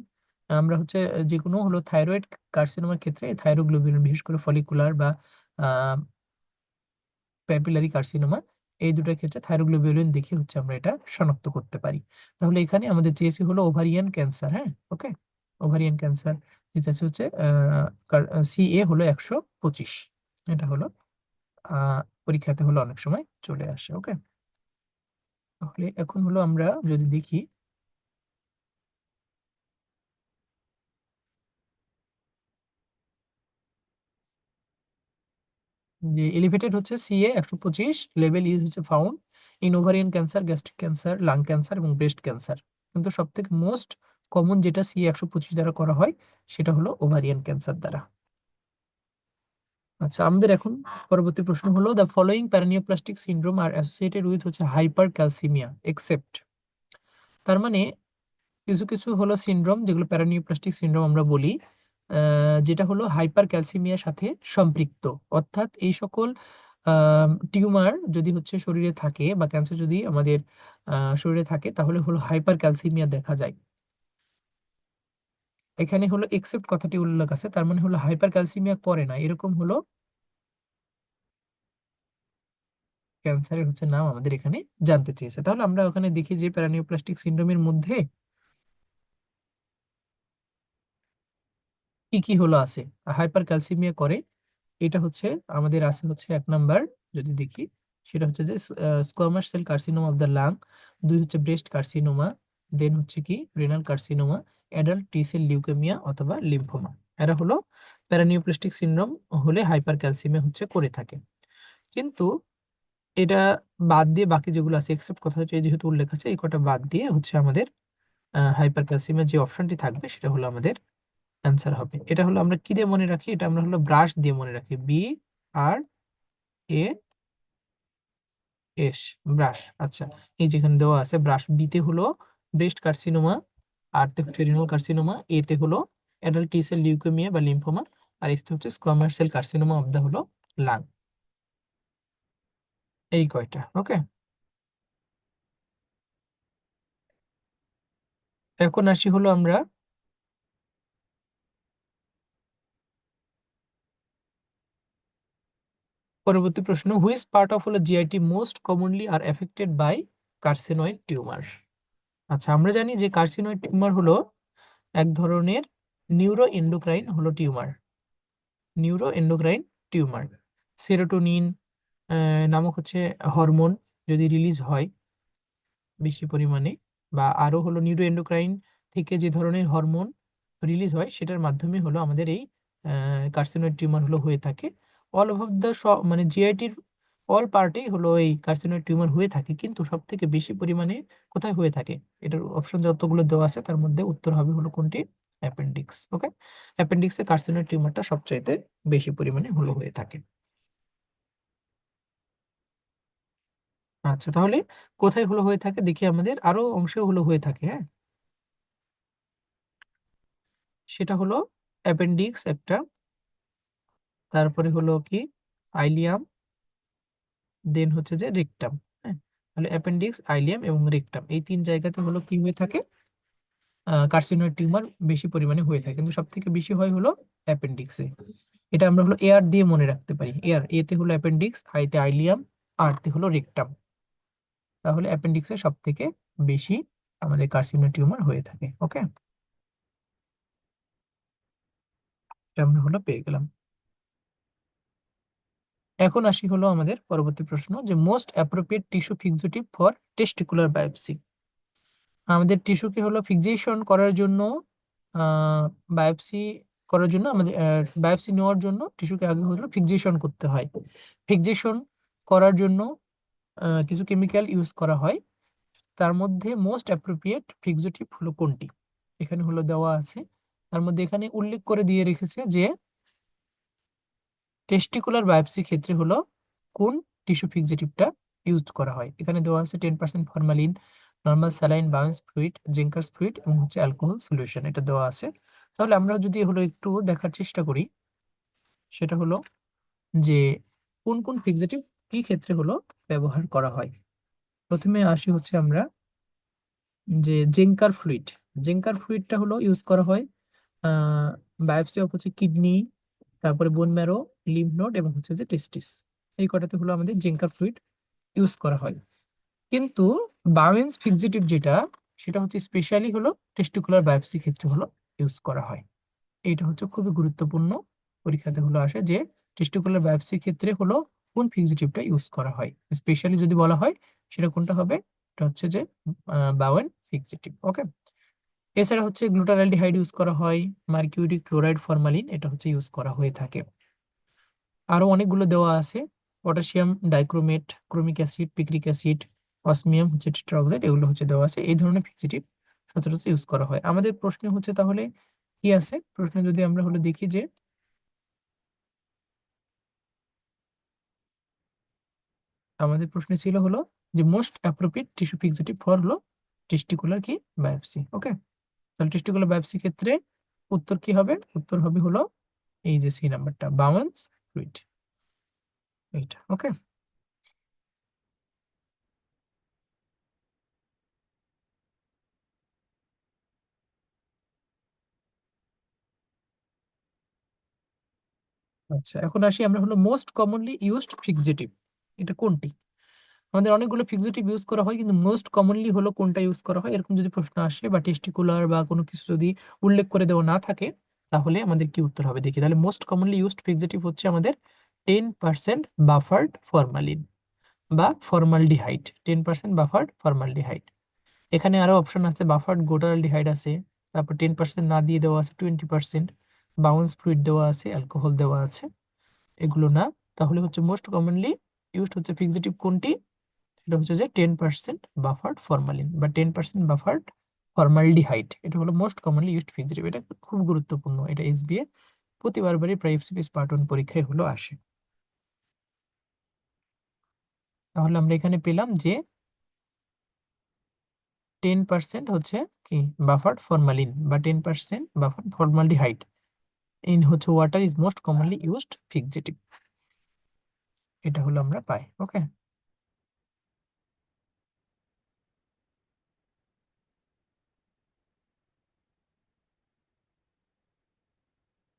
আমরা হচ্ছে যেকোনো হলো থাইরয়েড কার্সিনোমার ক্ষেত্রে থাইরোগ্লোবিউলিন, বিশেষ করে ফলিকুলার বা প্যাপিলারি কার্সিনোমা, এই দুটার ক্ষেত্রে থাইরোগ্লোবিউলিন দেখে হচ্ছে আমরা এটা শনাক্ত করতে পারি। তাহলে এখানে আমাদের চেয়েছে হলো ওভারিয়ান ক্যান্সার। হ্যাঁ, ওকে, ওভারিয়ান ক্যান্সার যেটা হচ্ছে সিএ হলো 125। এটা হলো পরীক্ষাতে হলো অনেক সময় চলে আসে। ওকে, তাহলে এখন হলো আমরা যদি দেখি যে এলিভেটেড হচ্ছে সিএ 125 লেভেল ইজ হচ্ছে found in ovarian cancer, gastric cancer, lung cancer এবং ব্রেস্ট ক্যান্সার। কিন্তু সব থেকে মোস্ট কমন যেটা সিএ 125 দ্বারা করা হয় সেটা হলো ওভারিয়ান ক্যান্সার দ্বারা। আচ্ছা, আমাদের এখন পরবর্তী প্রশ্ন হলো the following paraneoplastic syndrome R associated with হচ্ছে হাইপার ক্যালসিমিয়া এক্সেপ্ট। তার মানে কিছু কিছু হলো সিনড্রোম যেগুলো প্যারানিওপ্লাস্টিক সিনড্রোম আমরা বলি, যেটা হলো হাইপার ক্যালসিমিয়ার সাথে সম্পৃক্ত। অর্থাৎ এই সকল টিউমার যদি হচ্ছে শরীরে থাকে বা ক্যান্সার যদি আমাদের শরীরে থাকে তাহলে হলো হাইপার ক্যালসিমিয়া দেখা যায়। এখানে হলো এক্সেপ্ট কথাটি উল্লেখ আছে, তার মানে হলো হাইপার ক্যালসিমিয়া করে না, এরকম হলো ক্যান্সারের হচ্ছে নাম আমাদের এখানে জানতে চেয়েছে। তাহলে আমরা ওখানে দেখি যে প্যারানিওপ্লাস্টিক সিনড্রোমের মধ্যে কি কি হলো আছে হাইপার ক্যালসিমিয়া করে। এটা হচ্ছে আমাদের আছে হচ্ছে 1 নাম্বার যদি দেখি সেটা হচ্ছে যে squamous cell carcinoma of the lung, 2 হচ্ছে ব্রেস্ট কার্সিনোমা, দেন হচ্ছে কি renal carcinoma, adult T cell leukaemia অথবা লিম্ফোমা। এরা হলো প্যারানিওপ্লাস্টিক সিনড্রোম হলে হাইপার ক্যালসিমিয়া হচ্ছে করে থাকে। কিন্তু এটা বাদ দিয়ে বাকি যেগুলো আছে এক্সেপ্ট কথাটা যেহেতু উল্লেখ আছে এই কটা বাদ দিয়ে হচ্ছে আমাদের হাইপার ক্যালসিমিয়া যে অপশনটি থাকবে সেটা হলো আমাদের অ্যান্সার হবে। এটা হলো আমরা কি দিয়ে মনে রাখি? এটা আমরা হলো ব্রাশ দিয়ে মনে রাখি, BRAS, ব্রাশ। আচ্ছা, এই যেখানে দেওয়া আছে ব্রাশ, বিতে হলো ব্রেস্ট কার্সিনোমা, আর তে হচ্ছে রিনাল কার্সিনোমা, এতে হলো অ্যাডাল্ট টি সেল লিউকেমিয়া বা লিম্ফোমা, আর এতে হচ্ছে squamous cell carcinoma of the হলো লাং। এই কয়টা। ওকে, এখন আসি হলো আমরা পরবর্তী প্রশ্ন, হুইচ পার্ট অফ হলো GIT most commonly are affected by carcinoid tumour. আচ্ছা, আমরা জানি যে কার্সিনয়েড টিউমার হলো এক ধরনের নিউরো এন্ডোক্রাইন হলো tumour, neuro endocrine tumour. Serotonin নামক হচ্ছে হরমোন যদি রিলিজ হয় বেশি পরিমাণে, বা আরো হলো নিউরো এন্ডোক্রাইন থেকে যে ধরনের হরমোন রিলিজ হয় সেটার মাধ্যমে হলো আমাদের এই কার্সিনয়েড টিউমার হলো হয়ে থাকে। অল ওভার দ্য মানে জিআইটির অল পার্টেই হলো এই কার্সিনয়েড টিউমার হয়ে থাকে, কিন্তু সব থেকে বেশি পরিমাণে কোথায় হয়ে থাকে, এটার অপশন যতগুলো দেওয়া আছে তার মধ্যে উত্তর হবে হলো কোনটি, অ্যাপেন্ডিক্স। ওকে, অ্যাপেন্ডিক্সে কার্সিনয়েড টিউমারটা সবচাইতে বেশি পরিমাণে হলো হয়ে থাকে। আচ্ছা, তাহলে কোথায় হলো হয়ে থাকে দেখি, আমাদের আরো অংশে হলো হয়ে থাকে। হ্যাঁ, সেটা হলো অ্যাপেন্ডিক্স একটা, তারপরে হলো কি আইলিয়াম, দেন হচ্ছে যে রেকটাম। হ্যাঁ, তাহলে অ্যাপেন্ডিক্স, আইলিয়াম এবং রেকটাম এই তিন জায়গাতে হলো কি হয়ে থাকে, কার্সিনয়েড টিউমার বেশি পরিমাণে হয়ে থাকে, কিন্তু সব থেকে বেশি হয় হলো অ্যাপেন্ডিক্সে। এটা আমরা হলো এআর দিয়ে মনে রাখতে পারি, এআর, এতে হলো অ্যাপেন্ডিক্স, আইতে আইলিয়াম, আর তে হলো রেকটাম। তাহলে অ্যাপেন্ডিক্সে সব থেকে বেশি আমাদের কার্সিনয়েড টিউমার হয়ে থাকে। ওকে, এটা আমরা হলো পেয়ে গেলাম। এখন আসি হলো আমাদের পরবর্তী প্রশ্ন, যে most appropriate tissue fixative for testicular biopsy. আমাদের টিস্যুকে হলো ফিক্সেশন করার জন্য, বায়োপসি করার জন্য আমাদের বায়োপসি নেওয়ার জন্য টিস্যুকে আগে হলো ফিক্সেশন করতে হয়। ফিক্সেশন করার জন্য কিছু কেমিক্যাল ইউজ করা হয়, তার মধ্যে মোস্ট অ্যাপ্রোপ্রিয়েট ফিক্সেটিভ হলো কোনটি, এখানে হলো দেওয়া আছে। তার মধ্যে এখানে উল্লেখ করে দিয়ে রেখেছে যে টেস্টিকুলার বায়োপসি ক্ষেত্রে হলো কোন টিস্যু ফিক্সেটিভটা ইউজ করা হয়। এখানে দেওয়া আছে 10% formalin, normal saline, Bouin's fluid, Zenker's fluid এবং হচ্ছে অ্যালকোহল সলিউশন, এটা দেওয়া আছে। তাহলে আমরা যদি হলো একটু দেখার চেষ্টা করি, সেটা হলো যে কোন কোন ফিক্সেটিভ কি ক্ষেত্রে হলো ব্যবহার করা হয়। প্রথমে আসি হচ্ছে আমরা যে জেঙ্কার ফ্লুইড, জেঙ্কার ফ্লুইডটা হলো ইউজ করা হয় বায়োপসি অফ হচ্ছে কিডনি, তারপরে বোন ম্যারো, লিম্ফ নোড এবং হচ্ছে যে টেস্টিস, এই কটাতে হলো আমাদের জেঙ্কার ফ্লুইড ইউজ করা হয়। কিন্তু বাউয়েন্স ফিক্সেটিভ যেটা, সেটা হচ্ছে স্পেশালি হলো টেস্টিকুলার বায়োপসি ক্ষেত্রে হলো ইউজ করা হয়। এইটা হচ্ছে খুবই গুরুত্বপূর্ণ, পরীক্ষাতে হলো আসে যে টেস্টিকুলার বায়োপসি ক্ষেত্রে হলো কোন ফিক্সেটিভটা ইউজ করা হয়, স্পেশালি যদি বলা হয় সেটা কোনটা হবে, এটা হচ্ছে যে বাওয়েন ফিক্সেটিভ। ওকে, এছাড়া হচ্ছে গ্লুটারালডিহাইড ইউজ করা হয়, মার্কিউরি ক্লোরাইড, ফরমালিন, এটা হচ্ছে ইউজ করা হয়ে থাকে। আরো অনেকগুলো দেওয়া আছে, potassium dichromate, chromic acid, picric acid, osmium হচ্ছে টেট্রাঅক্সাইড, এগুলো হচ্ছে দেওয়া আছে। এই ধরনের ফিক্সেটিভ সচরাচর ইউজ করা হয়। আমাদের প্রশ্ন হচ্ছে তাহলে কি আছে, প্রশ্ন যদি আমরা হলো দেখি যে আমাদের প্রশ্ন ছিল হলো যে most appropriate tissue fixative for হলো টেস্টিকুলার কি বায়োপসি। ওকে, তাহলে টেস্টিকুলার বায়োপসি ক্ষেত্রে উত্তর কি হবে, উত্তর হবে হলো এই যে সি নাম্বারটা, বাউয়েন্স ফ্লুইড, এইটা। ওকে, আচ্ছা, এখন আসি আমরা হলো মোস্ট কমনলি ইউজড ফিক্সেটিভ, এটা কোনটি। আমাদের অনেকগুলো ফিক্সেটিভ ইউজ করা হয়, কিন্তু মোস্ট কমনলি হলো কোনটা ইউজ করা হয়, এরকম যদি প্রশ্ন আসে বা টেস্টিকুলার বা কোনো কিছু যদি উল্লেখ করে দেওয়া না থাকে, তাহলে আমাদের কি উত্তর হবে দেখি। তাহলে মোস্ট কমনলি ইউজড ফিক্সেটিভ হচ্ছে আমাদের 10% বাফার্ড ফরমালিন বা ফর্মালডিহাইড, 10% বাফার্ড ফর্মালডিহাইড। এখানে আরো অপশন আছে, বাফার্ড গ্লুটারালডিহাইড আছে, তারপর 10% না দিয়ে দেওয়া আছে 20%, বাউন্স ফ্লুইড দেওয়া আছে, অ্যালকোহল দেওয়া আছে, এগুলো না। তাহলে হচ্ছে মোস্ট কমনলি ইউজড হচ্ছে ফিক্সেটিভ কোনটি, সেটা হচ্ছে যে 10% বাফার্ড ফরমালিন বা 10% বাফার্ড ফর্মালডিহাইড, এটা হলো মোস্ট কমনলি ইউজড ফিক্সেটিভ। এটা খুব গুরুত্বপূর্ণ, এটা এসবিএ প্রতিবারই প্রায় এফসিপিএস পার্ট 1 পরীক্ষায় হলো আসে। তাহলে আমরা এখানে পেলাম যে 10% হচ্ছে কি বাফার্ড ফরমালিন বা 10% বাফার্ড ফর্মালডিহাইড ইন হচ্ছে water is most commonly used fixative, এটা হলো আমরা পাই। ওকে,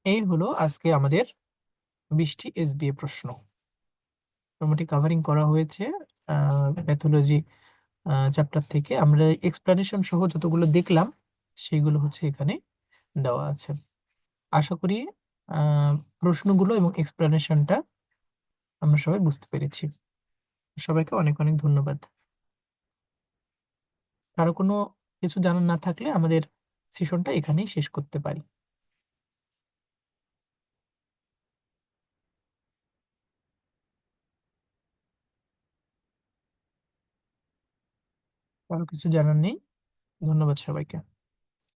এই হলো আজকে আমাদের 20টি এসবিএ প্রশ্ন। মোটামুটি কাভারিং করা হয়েছে প্যাথোলজি চ্যাপ্টার থেকে। আমরা এক্সপ্লানেশন সহ যতগুলো দেখলাম সেগুলো হচ্ছে এখানে দেওয়া আছে। আশা করি আ প্রশ্নগুলো এবং এক্সপ্লানেশনটা আমরা সবাই বুঝতে পেরেছি। সবাইকে অনেক, অনেক ধন্যবাদ। কারো কোনো কিছু জানার না থাকলে আমাদের সেশনটা এখানেই শেষ করতে পারি। কারো কিছু জানার নেই। ধন্যবাদ সবাইকে।